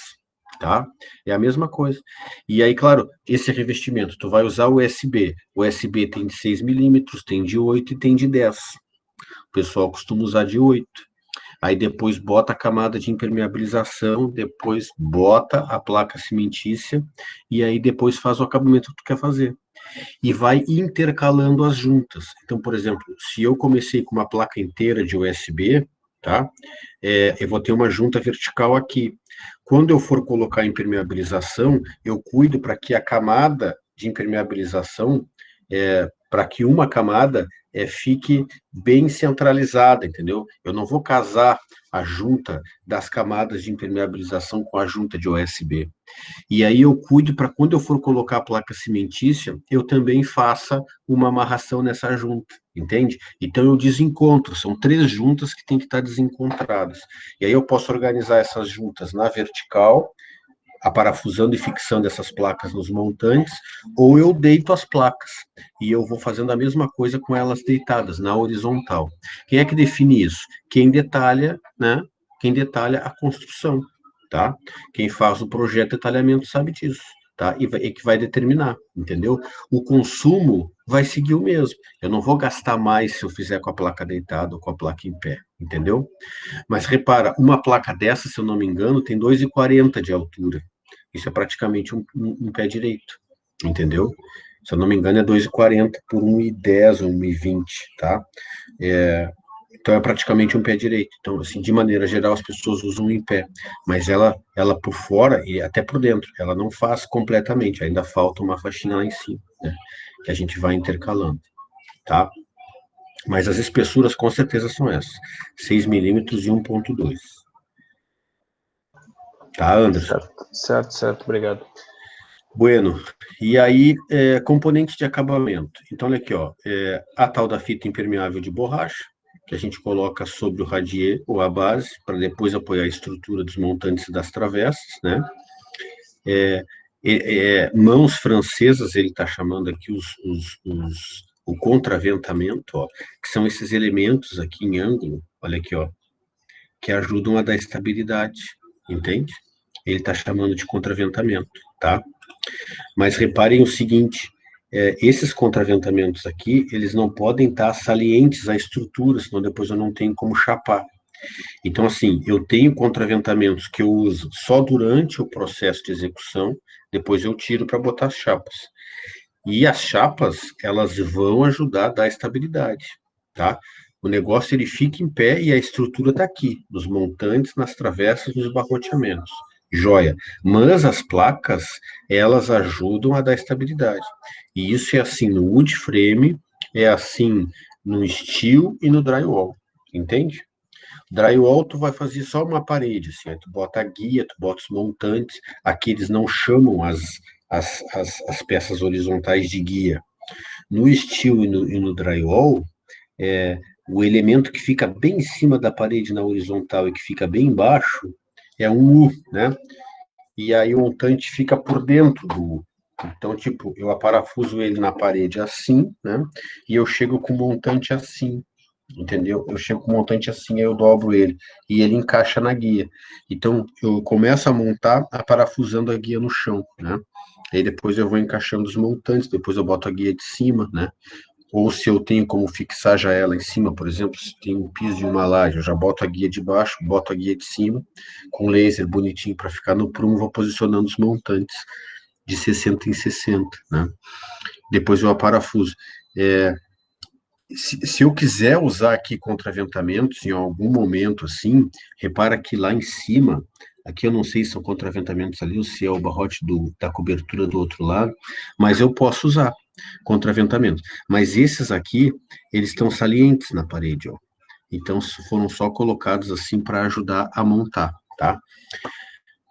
tá? É a mesma coisa. E aí, claro, esse revestimento, tu vai usar o USB. O USB tem de 6 milímetros, tem de 8 e tem de 10. O pessoal costuma usar de 8. Aí depois bota a camada de impermeabilização, depois bota a placa cimentícia, e aí depois faz o acabamento que tu quer fazer. E vai intercalando as juntas. Então, por exemplo, se eu comecei com uma placa inteira de USB, tá? Eu vou ter uma junta vertical aqui. Quando eu for colocar impermeabilização, eu cuido para que a camada de impermeabilização, para que uma camada fique bem centralizada, entendeu? Eu não vou casar a junta das camadas de impermeabilização com a junta de USB. E aí eu cuido para quando eu for colocar a placa cimentícia, eu também faça uma amarração nessa junta, entende? Então eu desencontro, são 3 juntas que têm que estar desencontradas. E aí eu posso organizar essas juntas na vertical, aparafusando e fixando essas placas nos montantes, ou eu deito as placas e eu vou fazendo a mesma coisa com elas deitadas na horizontal. Quem é que define isso? Quem detalha, né? Quem detalha a construção, tá? Quem faz o projeto de detalhamento sabe disso, tá? E que vai determinar, entendeu? O consumo vai seguir o mesmo. Eu não vou gastar mais se eu fizer com a placa deitada ou com a placa em pé, entendeu? Mas repara, uma placa dessa, se eu não me engano, tem 2,40 de altura. Isso é praticamente um pé direito, entendeu? Se eu não me engano, é 2,40 por 1,10 ou 1,20, tá? Então é praticamente um pé direito. Então, assim, de maneira geral, as pessoas usam em pé, mas ela por fora e até por dentro, ela não faz completamente, ainda falta uma faixinha lá em cima, né? Que a gente vai intercalando, tá? Mas as espessuras com certeza são essas, 6 milímetros e 1,2. Tá, Anderson? Certo, obrigado. Bueno, e aí, componente de acabamento. Então, olha aqui, ó, a tal da fita impermeável de borracha, que a gente coloca sobre o radier ou a base, para depois apoiar a estrutura dos montantes das travessas, né? Mãos francesas, ele está chamando aqui o contraventamento, ó, que são esses elementos aqui em ângulo, olha aqui, ó, que ajudam a dar estabilidade, entende? Ele está chamando de contraventamento, tá? Mas reparem o seguinte, esses contraventamentos aqui, eles não podem estar salientes à estrutura, senão depois eu não tenho como chapar. Então, assim, eu tenho contraventamentos que eu uso só durante o processo de execução, depois eu tiro para botar as chapas. E as chapas, elas vão ajudar a dar estabilidade, tá? O negócio, ele fica em pé e a estrutura está aqui, nos montantes, nas travessas, nos barroteamentos. Joia. Mas as placas, elas ajudam a dar estabilidade. E isso é assim no wood frame, é assim no steel e no drywall, entende? Drywall, tu vai fazer só uma parede, assim, aí tu bota a guia, tu bota os montantes, aqui eles não chamam as peças horizontais de guia. No steel e no drywall, o elemento que fica bem em cima da parede na horizontal e que fica bem embaixo é um U, né? E aí o montante fica por dentro do U. Então, tipo, eu aparafuso ele na parede assim, né? E eu chego com o montante assim, entendeu? Eu chego com o montante assim, aí eu dobro ele e ele encaixa na guia. Então, eu começo a montar parafusando a guia no chão, né? Aí depois eu vou encaixando os montantes, depois eu boto a guia de cima, né? Ou se eu tenho como fixar já ela em cima, por exemplo, se tem um piso e uma laje, eu já boto a guia de baixo, boto a guia de cima, com laser bonitinho para ficar no prumo, vou posicionando os montantes de 60 em 60, né? Depois eu aparafuso. Se eu quiser usar aqui contraventamentos em algum momento assim, repara que lá em cima, aqui eu não sei se são contraventamentos ali ou se é o barrote da cobertura do outro lado, mas eu posso usar contraventamentos. Mas esses aqui, eles estão salientes na parede, ó. Então foram só colocados assim para ajudar a montar, tá?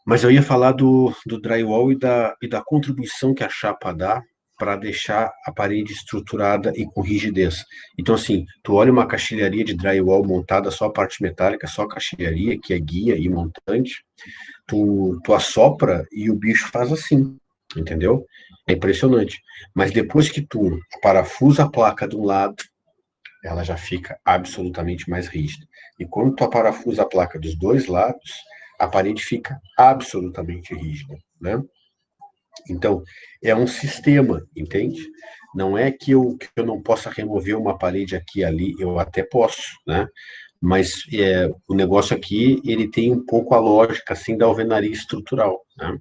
Mas eu ia falar do drywall e da contribuição que a chapa dá para deixar a parede estruturada e com rigidez. Então, assim, tu olha uma caixilharia de drywall montada só a parte metálica, só a caixilharia, que é guia e montante, tu assopra e o bicho faz assim, entendeu? É impressionante. Mas depois que tu parafusa a placa de um lado, ela já fica absolutamente mais rígida. E quando tu parafusa a placa dos dois lados, a parede fica absolutamente rígida, né? Então, é um sistema, entende? Não é que eu não possa remover uma parede aqui e ali, eu até posso, né? Mas o negócio aqui, ele tem um pouco a lógica, assim, da alvenaria estrutural, né?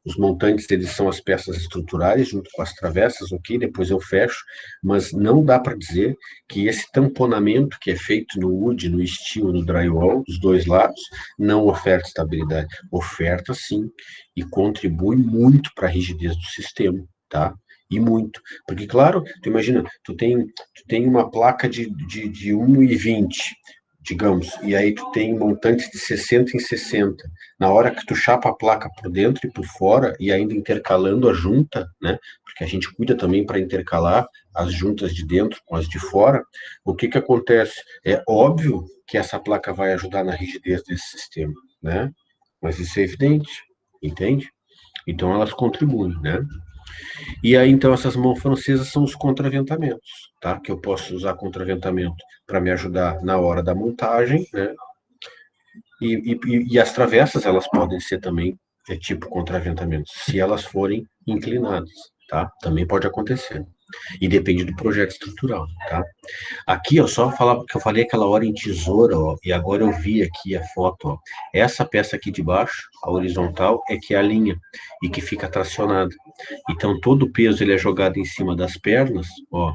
Os montantes, eles são as peças estruturais, junto com as travessas, ok? Depois eu fecho, mas não dá para dizer que esse tamponamento que é feito no wood, no steel, no drywall, dos dois lados, não oferta estabilidade. Oferta sim, e contribui muito para a rigidez do sistema, tá? E muito. Porque, claro, tu imagina, tu tem uma placa de 1,20, digamos, e aí tu tem montantes de 60 em 60. Na hora que tu chapa a placa por dentro e por fora, e ainda intercalando a junta, né? Porque a gente cuida também para intercalar as juntas de dentro com as de fora, o que que acontece? É óbvio que essa placa vai ajudar na rigidez desse sistema, né? Mas isso é evidente, entende? Então elas contribuem, né? E aí, então, essas mãos francesas são os contraventamentos, tá? Que eu posso usar contraventamento para me ajudar na hora da montagem, né? E as travessas, elas podem ser também tipo contraventamento, se elas forem inclinadas, tá? Também pode acontecer. E depende do projeto estrutural, tá? Aqui, ó, só falar que eu falei aquela hora em tesoura, ó, e agora eu vi aqui a foto, ó. Essa peça aqui de baixo, a horizontal, é que é a linha e que fica tracionada. Então, todo o peso ele é jogado em cima das pernas, ó,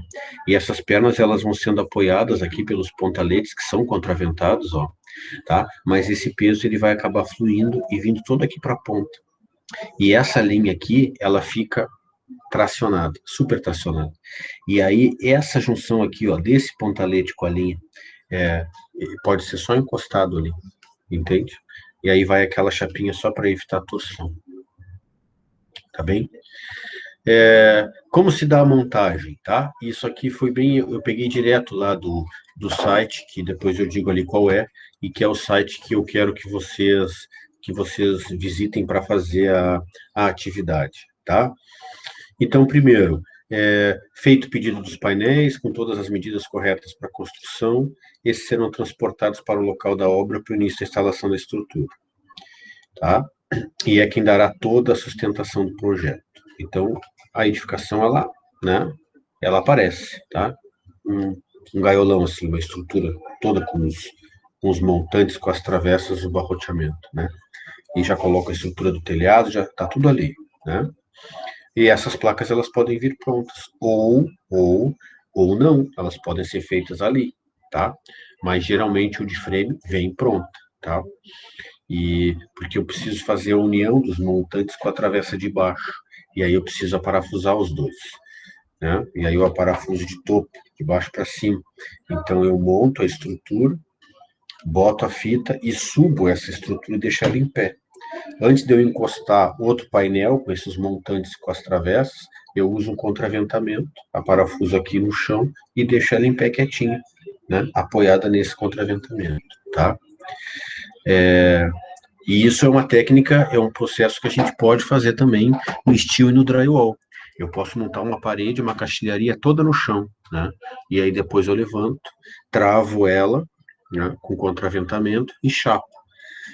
e essas pernas elas vão sendo apoiadas aqui pelos pontaletes que são contraventados, ó, tá? Mas esse peso ele vai acabar fluindo e vindo todo aqui para a ponta. E essa linha aqui, ela fica tracionada, super tracionada. E aí, essa junção aqui, ó, desse pontalete com a linha, é, pode ser só encostado ali, entende? E aí vai aquela chapinha só para evitar a torção. tá bem? Como se dá a montagem, tá? Isso aqui foi bem, eu peguei direto lá do site, que depois eu digo ali qual é, e que é o site que eu quero que vocês visitem para fazer a atividade, tá? Então, primeiro, feito o pedido dos painéis, com todas as medidas corretas para a construção, esses serão transportados para o local da obra para o início da instalação da estrutura, tá? E é quem dará toda a sustentação do projeto. Então, a edificação, ela aparece, tá? Um gaiolão, assim, uma estrutura toda com os montantes, com as travessas do barroteamento, né? E já coloca a estrutura do telhado, já está tudo ali, né? E essas placas, elas podem vir prontas, ou não, elas podem ser feitas ali, tá? Mas, geralmente, o de frame vem pronto, tá? E porque eu preciso fazer a união dos montantes com a travessa de baixo, e aí eu preciso aparafusar os dois, né? E aí eu aparafuso de topo, de baixo para cima. Então eu monto a estrutura, boto a fita e subo essa estrutura e deixo ela em pé. Antes de eu encostar outro painel com esses montantes com as travessas, eu uso um contraventamento, aparafuso aqui no chão e deixo ela em pé quietinha, né? Apoiada nesse contraventamento, tá? E isso é uma técnica, é um processo que a gente pode fazer também no steel e no drywall. Eu posso montar uma parede, uma caixilharia toda no chão, né? E aí depois eu levanto, travo ela, né, com contraventamento e chapo.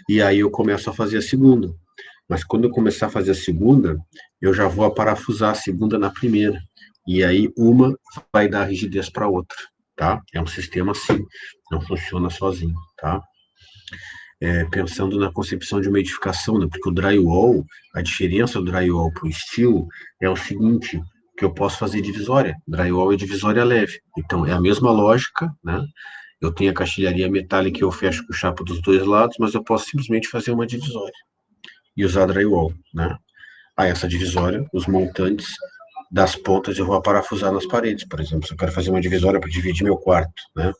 E aí eu começo a fazer a segunda. Mas quando eu começar a fazer a segunda, eu já vou aparafusar a segunda na primeira. E aí uma vai dar rigidez para a outra, tá? É um sistema assim, não funciona sozinho, tá? Pensando na concepção de uma edificação, né? Porque o drywall, a diferença do drywall para o steel é o seguinte, que eu posso fazer divisória. Drywall é divisória leve. Então, é a mesma lógica, né? Eu tenho a caixilharia metálica que eu fecho com chapa dos dois lados, mas eu posso simplesmente fazer uma divisória e usar drywall, né? Aí, essa divisória, os montantes das pontas eu vou aparafusar nas paredes, por exemplo. Se eu quero fazer uma divisória para dividir meu quarto, né?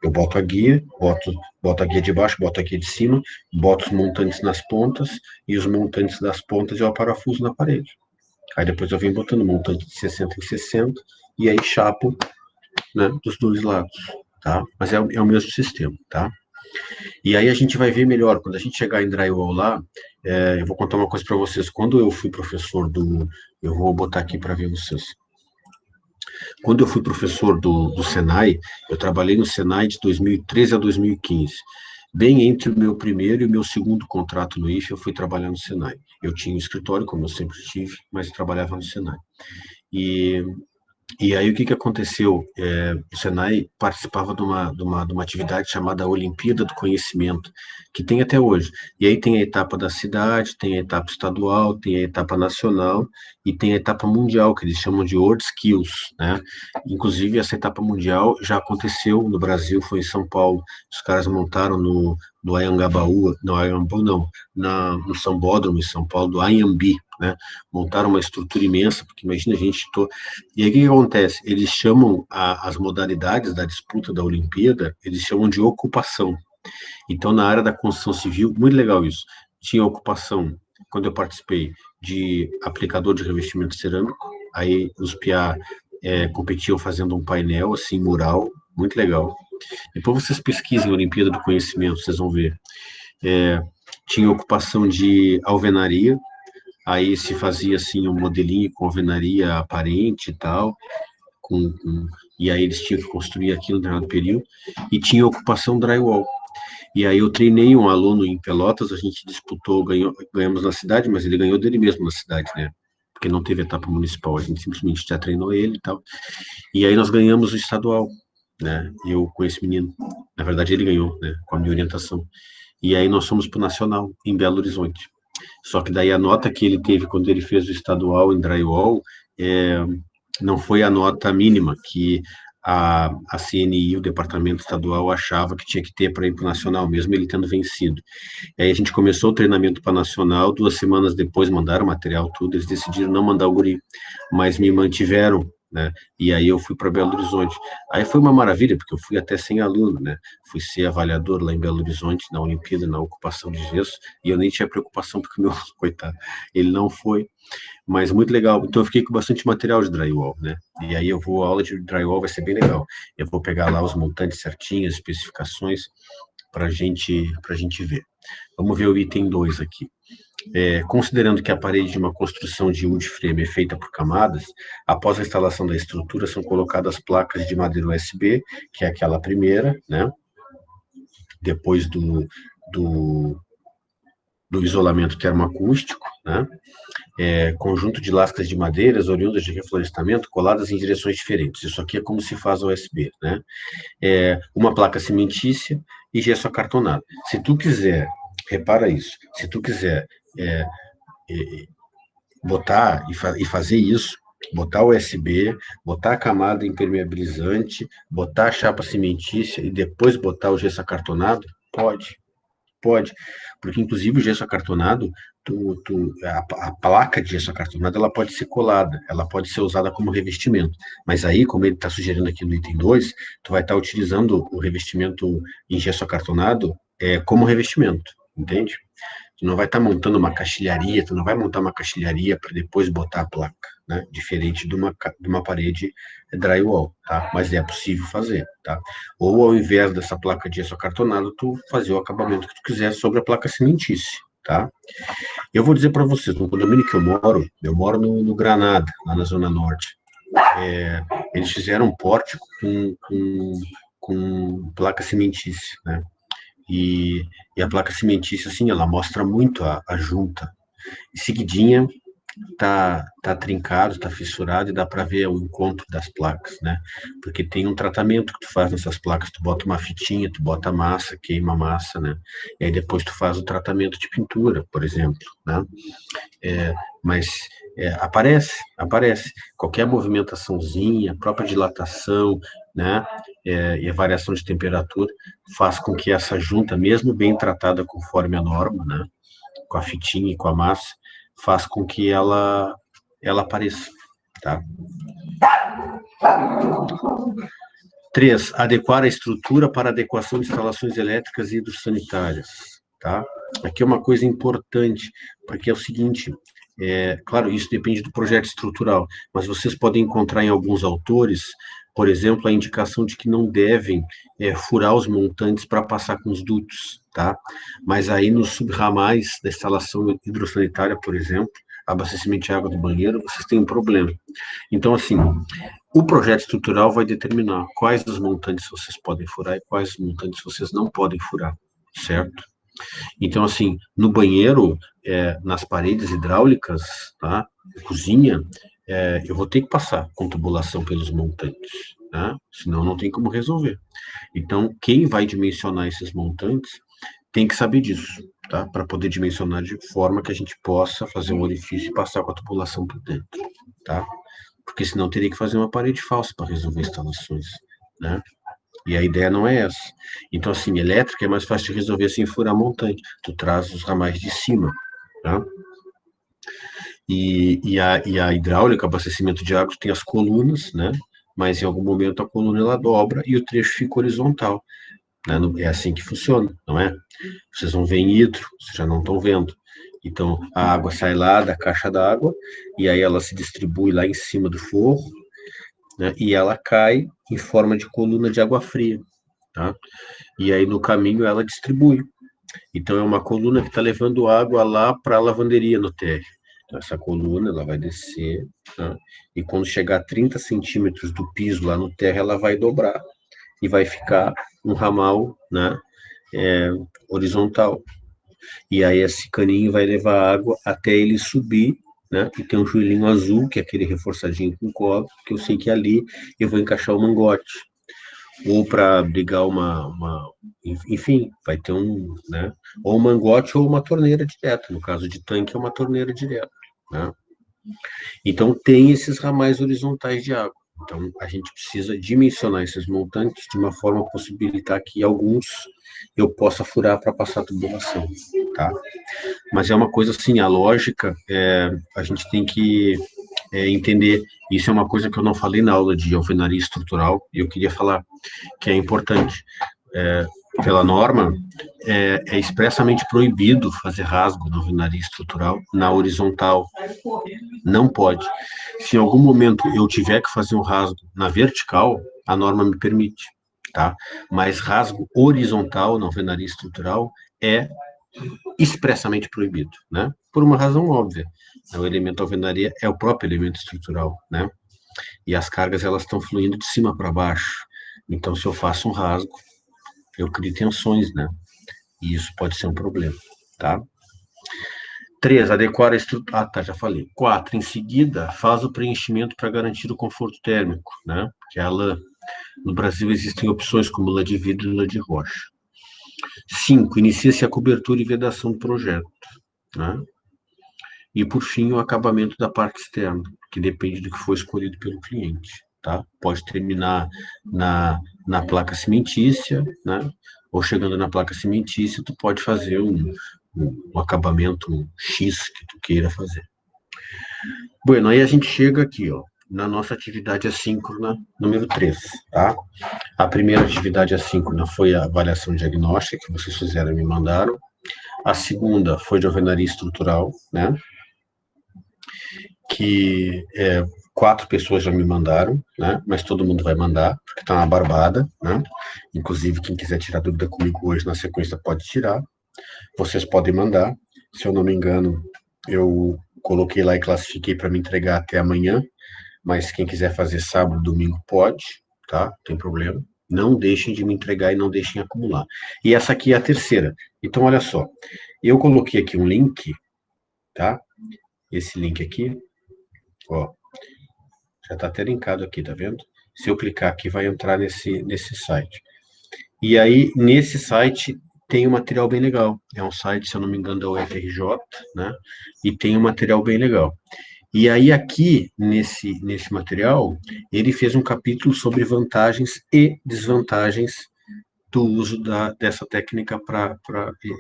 Eu boto a guia, boto a guia de baixo, boto a guia de cima, boto os montantes nas pontas, e os montantes das pontas eu aparafuso na parede. Aí depois eu venho botando montante de 60 em 60, e aí chapo, né, dos dois lados, tá? Mas é o mesmo sistema, tá? E aí a gente vai ver melhor, quando a gente chegar em drywall lá, eu vou contar uma coisa para vocês. Quando eu fui professor eu vou botar aqui para ver vocês. Quando eu fui professor do Senai, eu trabalhei no Senai de 2013 a 2015. Bem entre o meu primeiro e o meu segundo contrato no IFE, eu fui trabalhar no Senai. Eu tinha um escritório, como eu sempre tive, mas trabalhava no Senai. E aí o que aconteceu? O Senai participava de uma atividade chamada Olimpíada do Conhecimento, que tem até hoje. E aí tem a etapa da cidade, tem a etapa estadual, tem a etapa nacional e tem a etapa mundial, que eles chamam de World Skills, né? Inclusive, essa etapa mundial já aconteceu no Brasil, foi em São Paulo. Os caras montaram no Anhangabaú, no Sambódromo em São Paulo, do Anhembi, né? Montaram uma estrutura imensa, porque imagina a gente... E aí o que acontece? Eles chamam as modalidades da disputa da Olimpíada, eles chamam de ocupação. Então, na área da construção civil, muito legal isso. Tinha ocupação, quando eu participei, de aplicador de revestimento cerâmico, aí os PIA competiam fazendo um painel, assim, mural, muito legal. Depois vocês pesquisem a Olimpíada do Conhecimento, vocês vão ver. Tinha ocupação de alvenaria, aí se fazia assim um modelinho com alvenaria aparente e tal, e aí eles tinham que construir aquilo no determinado período, e tinha ocupação drywall. E aí eu treinei um aluno em Pelotas, a gente disputou, ganhamos na cidade, mas ele ganhou dele mesmo na cidade, né? Porque não teve etapa municipal, a gente simplesmente já treinou ele e tal. E aí nós ganhamos o estadual, né? Eu com esse menino. Na verdade ele ganhou, né? Com a minha orientação. E aí nós fomos para o Nacional, em Belo Horizonte. Só que daí a nota que ele teve quando ele fez o estadual em drywall não foi a nota mínima que a CNI, o Departamento Estadual, achava que tinha que ter para ir para o Nacional, mesmo ele tendo vencido. E aí a gente começou o treinamento para Nacional, 2 semanas depois mandaram material, tudo, eles decidiram não mandar o guri, mas me mantiveram né? E aí eu fui para Belo Horizonte. Aí foi uma maravilha, porque eu fui até sem aluno, né? Fui ser avaliador lá em Belo Horizonte, na Olimpíada, na ocupação de gesso, e eu nem tinha preocupação, porque o meu, coitado, ele não foi, mas muito legal. Então eu fiquei com bastante material de drywall, né? E aí a aula de drywall vai ser bem legal. Eu vou pegar lá os montantes certinhos, as especificações, para gente ver. Vamos ver o item 2 aqui. Considerando que a parede de uma construção de wood frame é feita por camadas, após a instalação da estrutura são colocadas placas de madeira USB, que é aquela primeira, né? Depois do isolamento termoacústico, né? Conjunto de lascas de madeiras oriundas de reflorestamento coladas em direções diferentes. Isso aqui é como se faz a USB, né? Uma placa cimentícia e gesso acartonado. Se tu quiser, repara isso, se tu quiser botar e fazer isso, botar o USB, botar a camada impermeabilizante, botar a chapa cimentícia e depois botar o gesso acartonado, pode. Pode, porque inclusive o gesso acartonado, a placa de gesso acartonado, ela pode ser colada, ela pode ser usada como revestimento, mas aí, como ele está sugerindo aqui no item 2, tu vai estar utilizando o revestimento em gesso acartonado como revestimento, entende? Tu não vai estar montando uma caixilharia, tu não vai montar uma caixilharia para depois botar a placa, né? Diferente de uma parede drywall, tá? Mas é possível fazer, tá? Ou ao invés dessa placa de gesso acartonado, tu fazer o acabamento que tu quiser sobre a placa cimentícia, tá? Eu vou dizer para vocês, no condomínio que eu moro no Granada, lá na Zona Norte. Eles fizeram um pórtico com placa cimentícia, né? E a placa cimentícia, assim, ela mostra muito a junta. Em seguidinha, tá trincado, tá fissurado e dá para ver o encontro das placas, né? Porque tem um tratamento que tu faz nessas placas, tu bota uma fitinha, tu bota a massa, queima a massa, né? E aí depois tu faz o tratamento de pintura, por exemplo, né? Mas aparece. Qualquer movimentaçãozinha, própria dilatação, né? E a variação de temperatura faz com que essa junta, mesmo bem tratada conforme a norma, né? Com a fitinha e com a massa, faz com que ela apareça, tá? 3. Adequar a estrutura para adequação de instalações elétricas e hidrossanitárias, tá? Aqui é uma coisa importante, porque é o seguinte, claro, isso depende do projeto estrutural, mas vocês podem encontrar em alguns autores, por exemplo, a indicação de que não devem furar os montantes para passar com os dutos, tá? Mas aí nos subramais da instalação hidrossanitária, por exemplo, abastecimento de água do banheiro, vocês têm um problema. Então, assim, o projeto estrutural vai determinar quais dos montantes vocês podem furar e quais montantes vocês não podem furar, certo? Então, assim, no banheiro, nas paredes hidráulicas, tá? Cozinha, eu vou ter que passar com tubulação pelos montantes, tá? Senão não tem como resolver. Então, quem vai dimensionar esses montantes tem que saber disso, tá? Para poder dimensionar de forma que a gente possa fazer um orifício e passar com a tubulação por dentro, tá? Porque senão teria que fazer uma parede falsa para resolver instalações, né? E a ideia não é essa. Então, assim, elétrica é mais fácil de resolver assim, furar montante. Tu traz os ramais de cima, tá? E a hidráulica, abastecimento de água, tem as colunas, né? Mas em algum momento a coluna ela dobra e o trecho fica horizontal, né? É assim que funciona, não é? Vocês vão ver em hidro, vocês já não estão vendo. Então, a água sai lá da caixa d'água e aí ela se distribui lá em cima do forro, né? E ela cai em forma de coluna de água fria, tá? E aí no caminho ela distribui. Então é uma coluna que está levando água lá para a lavanderia no térreo. Então, essa coluna ela vai descer, tá? E quando chegar a 30 centímetros do piso lá no térreo, ela vai dobrar e vai ficar um ramal, né? Horizontal. E aí esse caninho vai levar água até ele subir, né? E tem um joelhinho azul, que é aquele reforçadinho com cobre, que eu sei que ali eu vou encaixar o mangote. Ou para abrigar enfim, vai ter né? Ou um mangote ou uma torneira direta. No caso de tanque, é uma torneira direta, né? Então, tem esses ramais horizontais de água. Então, a gente precisa dimensionar esses montantes de uma forma a possibilitar que alguns eu possa furar para passar a tubulação, tá? Mas é uma coisa assim, a lógica, a gente tem que entender. Isso é uma coisa que eu não falei na aula de alvenaria estrutural, e eu queria falar que é importante. Pela norma, é expressamente proibido fazer rasgo na alvenaria estrutural na horizontal. Não pode. Se em algum momento eu tiver que fazer um rasgo na vertical, a norma me permite, tá? Mas rasgo horizontal na alvenaria estrutural é expressamente proibido, né? Por uma razão óbvia. O elemento alvenaria é o próprio elemento estrutural, né? E as cargas, elas estão fluindo de cima para baixo. Então, se eu faço um rasgo, eu crio tensões, né? E isso pode ser um problema, tá? 3, adequar a estrutura... Ah, tá, já falei. 4, em seguida, faz o preenchimento para garantir o conforto térmico, né? Que é a lã. No Brasil existem opções como lã de vidro e lã de rocha. 5, inicia-se a cobertura e vedação do projeto, né? E, por fim, o acabamento da parte externa, que depende do que for escolhido pelo cliente, tá? Pode terminar na placa cimentícia, né? Ou chegando na placa cimentícia, tu pode fazer um acabamento X que tu queira fazer. Bueno, aí a gente chega aqui, ó, na nossa atividade assíncrona número 3, tá? A primeira atividade assíncrona foi a avaliação diagnóstica, que vocês fizeram e me mandaram. A segunda foi de alvenaria estrutural, né? Que 4 pessoas já me mandaram, né? Mas todo mundo vai mandar, porque tá uma barbada, né? Inclusive, quem quiser tirar dúvida comigo hoje na sequência pode tirar. Vocês podem mandar. Se eu não me engano, eu coloquei lá e classifiquei para me entregar até amanhã, mas quem quiser fazer sábado, domingo, pode, tá? Não tem problema. Não deixem de me entregar e não deixem acumular. E essa aqui é a terceira. Então, olha só. Eu coloquei aqui um link, tá? Esse link aqui, ó. Já está até linkado aqui, tá vendo? Se eu clicar aqui, vai entrar nesse site. E aí, nesse site, tem um material bem legal. É um site, se eu não me engano, da UFRJ, né? E tem um material bem legal. E aí, aqui, nesse material, ele fez um capítulo sobre vantagens e desvantagens do uso dessa técnica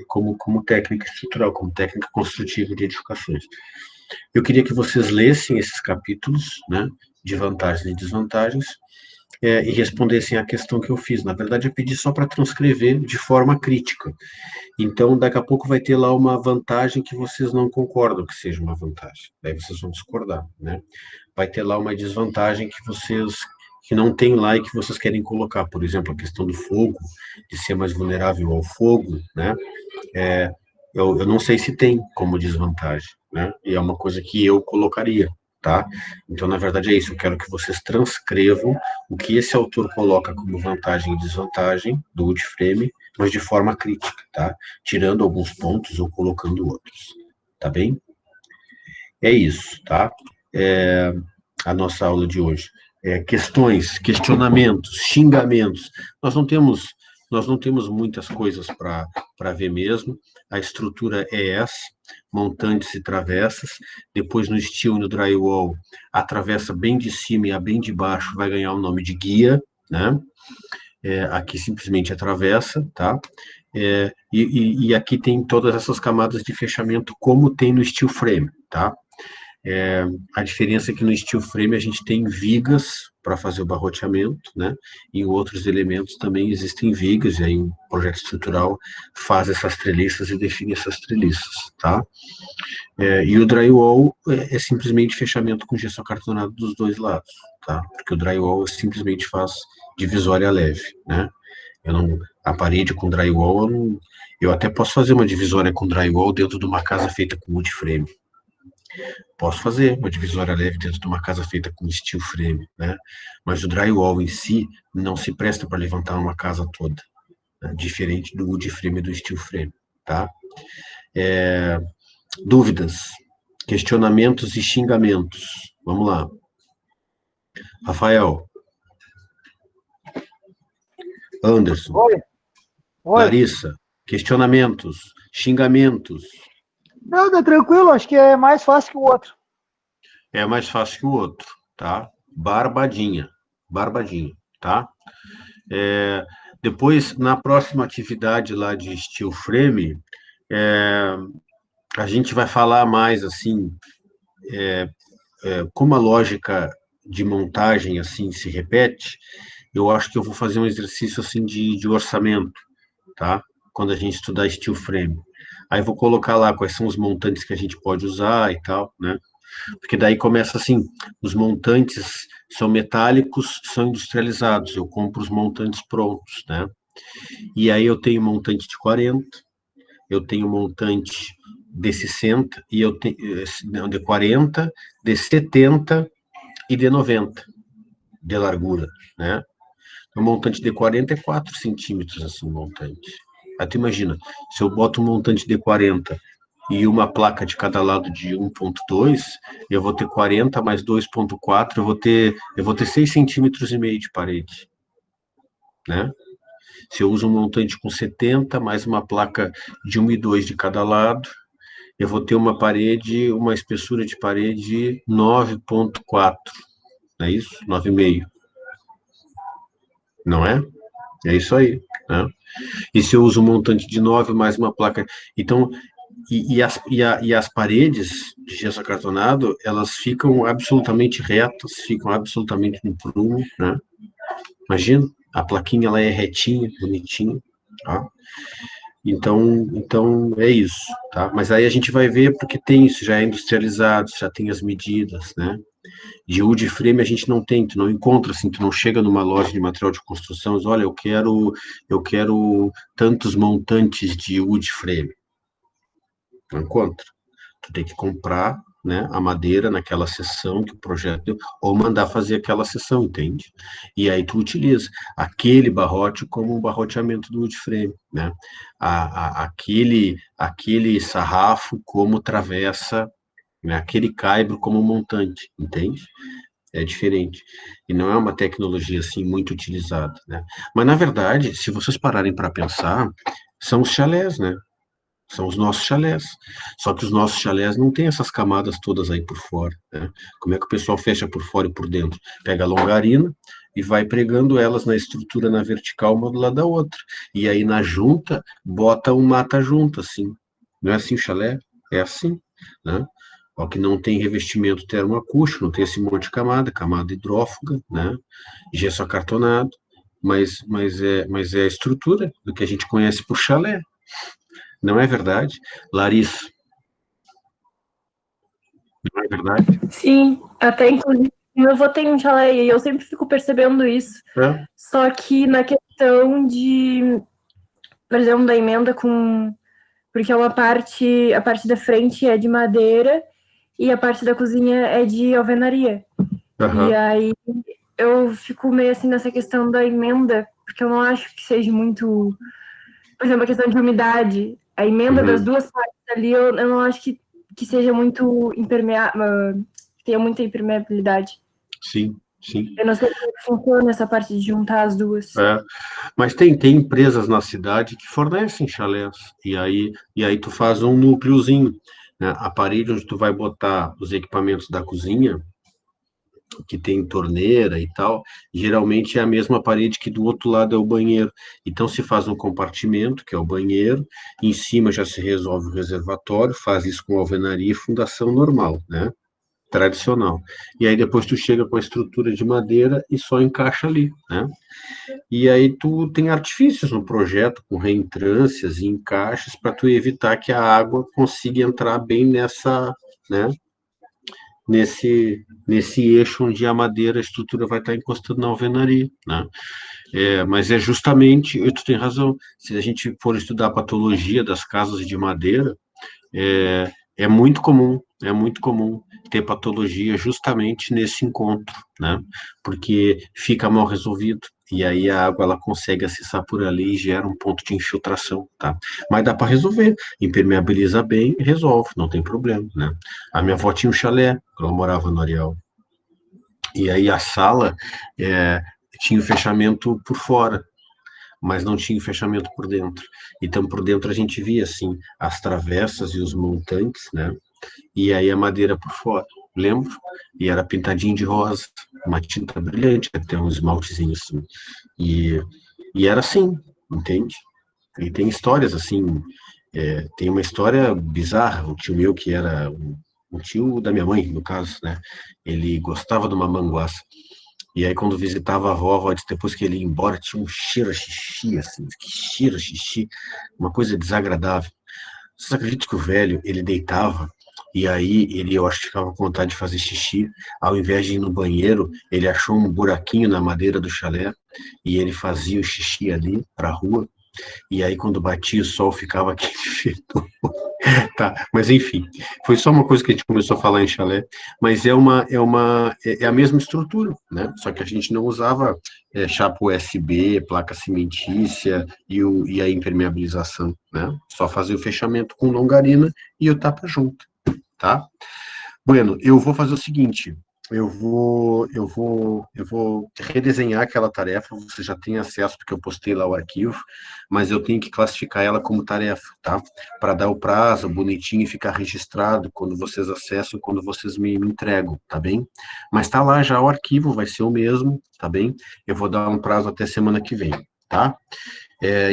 como técnica estrutural, como técnica construtiva de edificações. Eu queria que vocês lessem esses capítulos, né, de vantagens e desvantagens, e respondessem à questão que eu fiz. Na verdade, eu pedi só para transcrever de forma crítica. Então, daqui a pouco vai ter lá uma vantagem que vocês não concordam que seja uma vantagem. Daí vocês vão discordar, né? Vai ter lá uma desvantagem que não tem lá e que vocês querem colocar. Por exemplo, a questão do fogo, de ser mais vulnerável ao fogo, né? Eu não sei se tem como desvantagem, né? E é uma coisa que eu colocaria, tá? Então, na verdade, é isso. Eu quero que vocês transcrevam o que esse autor coloca como vantagem e desvantagem do wood frame, mas de forma crítica, tá? Tirando alguns pontos ou colocando outros, tá bem? É isso, tá? A nossa aula de hoje. Questões, questionamentos, xingamentos. Nós não temos muitas coisas para ver mesmo. A estrutura é essa, montantes e travessas. Depois, no steel e no drywall, a travessa bem de cima e a bem de baixo vai ganhar o nome de guia, né? Aqui simplesmente a travessa, tá? E aqui tem todas essas camadas de fechamento, como tem no steel frame, tá? A diferença é que no steel frame a gente tem vigas para fazer o barroteamento, né? E em outros elementos também existem vigas, e aí o projeto estrutural faz essas treliças e define essas treliças, tá? E o drywall é simplesmente fechamento com gesso acartonado dos dois lados, tá? Porque o drywall simplesmente faz divisória leve, né? A parede com drywall, eu até posso fazer uma divisória com drywall dentro de uma casa feita com wood frame. Posso fazer uma divisória leve dentro de uma casa feita com steel frame, né? Mas o drywall em si não se presta para levantar uma casa toda, né? Diferente do wood frame e do steel frame, tá? Dúvidas, questionamentos e xingamentos. Vamos lá. Rafael. Anderson. Oi. Larissa. Questionamentos, xingamentos. Não, tá tranquilo, acho que é mais fácil que o outro. É mais fácil que o outro, tá? Barbadinha, tá? Depois, na próxima atividade lá de steel frame, a gente vai falar mais, assim, como a lógica de montagem, assim, se repete, eu acho que eu vou fazer um exercício, assim, de orçamento, tá? Quando a gente estudar steel frame. Aí vou colocar lá quais são os montantes que a gente pode usar e tal, né? Porque daí começa assim, os montantes são metálicos, são industrializados, eu compro os montantes prontos, né? E aí eu tenho montante de 40, eu tenho montante de 60, e eu tenho de 40, de 70 e de 90 de largura, né? O montante de 40 é 4 centímetros, assim, o montante. Aí tu imagina, se eu boto um montante de 40 e uma placa de cada lado de 1,2, eu vou ter 40 mais 2,4, eu vou ter 6 centímetros e meio de parede, né? Se eu uso um montante com 70 mais uma placa de 1,2 de cada lado, eu vou ter uma parede, uma espessura de parede 9,4, não é isso? 9,5, não é? É isso aí, né? E se eu uso um montante de 9 mais uma placa... Então, as paredes de gesso acartonado, elas ficam absolutamente retas, ficam absolutamente no prumo, né? Imagina, a plaquinha ela é retinha, bonitinha, tá? Então é isso, tá? Mas aí a gente vai ver porque tem isso, já é industrializado, já tem as medidas, né? De wood frame a gente não tem, tu não encontra assim, tu não chega numa loja de material de construção e diz, olha, eu quero tantos montantes de wood frame. Não encontra. Tu tem que comprar, né, a madeira naquela seção que o projeto deu, ou mandar fazer aquela seção, entende? E aí tu utiliza aquele barrote como um barroteamento do wood frame, né? Aquele sarrafo como travessa, né? Aquele caibro como montante, entende? É diferente. E não é uma tecnologia assim muito utilizada, né? Mas na verdade, se vocês pararem para pensar, são os chalés, né? São os nossos chalés. Só que os nossos chalés não têm essas camadas todas aí por fora, né? Como é que o pessoal fecha por fora e por dentro? Pega a longarina e vai pregando elas na estrutura na vertical uma do lado da outra. E aí na junta, bota um mata-junta, assim. Não é assim o chalé? É assim, né? Ó, que não tem revestimento termoacústico, não tem esse monte de camada hidrófuga, né? Gesso acartonado, mas é a estrutura do que a gente conhece por chalé. Não é verdade? Larissa, não é verdade? Sim, até inclusive meu avô tem um chalé e eu sempre fico percebendo isso. É. Só que na questão de, por exemplo, da emenda com. Porque a parte da frente é de madeira e a parte da cozinha é de alvenaria. Uhum. E aí eu fico meio assim nessa questão da emenda, porque eu não acho que seja muito. Por exemplo, a questão de umidade. A emenda das duas partes ali, eu não acho que seja muito impermeável, que tenha muita impermeabilidade. Sim, sim. Eu não sei como funciona essa parte de juntar as duas. É. Mas tem empresas na cidade que fornecem chalés. E aí tu faz um núcleozinho, né? A parede onde tu vai botar os equipamentos da cozinha, que tem torneira e tal, geralmente é a mesma parede que do outro lado é o banheiro. Então se faz um compartimento, que é o banheiro, em cima já se resolve o reservatório, faz isso com alvenaria e fundação normal, né? Tradicional. E aí depois tu chega com a estrutura de madeira e só encaixa ali, né? E aí tu tem artifícios no projeto com reentrâncias e encaixes para tu evitar que a água consiga entrar bem nessa, né? Nesse eixo onde a madeira, a estrutura vai estar encostando na alvenaria, né? Mas é justamente, tu tem razão, se a gente for estudar a patologia das casas de madeira, é muito comum ter patologia justamente nesse encontro, né? Porque fica mal resolvido e aí a água ela consegue acessar por ali e gera um ponto de infiltração, tá? Mas dá para resolver, impermeabiliza bem, resolve, não tem problema, né? A minha avó tinha um chalé, ela morava no Areal, e aí a sala tinha o fechamento por fora, mas não tinha fechamento por dentro. Então, por dentro a gente via, assim, as travessas e os montantes, né? E aí a madeira por fora, lembro? E era pintadinho de rosa, uma tinta brilhante, até um esmaltezinho assim. E era assim, entende? E tem histórias assim, tem uma história bizarra, um tio meu que era um tio da minha mãe, no caso, né? Ele gostava de uma manguaça. E aí, quando visitava a avó disse, depois que ele ia embora, tinha um cheiro a xixi, assim, que cheiro a xixi, uma coisa desagradável. Vocês acreditam que o velho, ele deitava, e aí ele, eu acho que ficava com vontade de fazer xixi, ao invés de ir no banheiro, ele achou um buraquinho na madeira do chalé, e ele fazia o xixi ali, pra rua, e aí quando batia o sol, ficava aquele fedor. Tá, mas enfim, foi só uma coisa que a gente começou a falar em chalé, mas é a mesma estrutura, né? Só que a gente não usava chapa USB, placa cimentícia e a impermeabilização, né? Só fazia o fechamento com longarina e o tapa junto, tá? Bueno, eu vou fazer o seguinte, eu vou redesenhar aquela tarefa, você já tem acesso, porque eu postei lá o arquivo, mas eu tenho que classificar ela como tarefa, tá? Para dar o prazo bonitinho e ficar registrado quando vocês acessam, quando vocês me entregam, tá bem? Mas tá lá já o arquivo, vai ser o mesmo, tá bem? Eu vou dar um prazo até semana que vem, tá?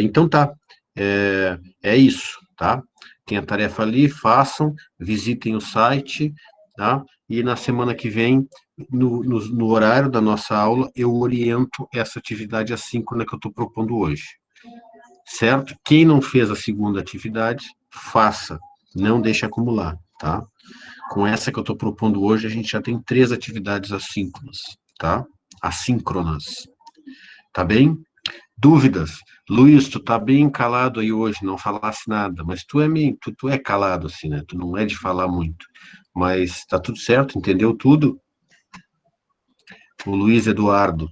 Então tá, é isso, tá? Tem a tarefa ali, façam, visitem o site, tá? E na semana que vem, no horário da nossa aula, eu oriento essa atividade assíncrona que eu estou propondo hoje. Certo? Quem não fez a segunda atividade, faça. Não deixe acumular, tá? Com essa que eu estou propondo hoje, a gente já tem 3 atividades assíncronas, tá? Assíncronas. Tá bem? Dúvidas? Luiz, tu tá bem calado aí hoje, não falasse nada, mas tu é calado assim, né? Tu não é de falar muito. Mas tá tudo certo, entendeu tudo? O Luiz Eduardo.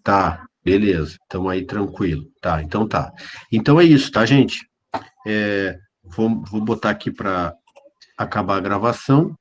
Tá, beleza. Então aí tranquilo. Tá, então tá. Então é isso, tá, gente? Vou botar aqui para acabar a gravação.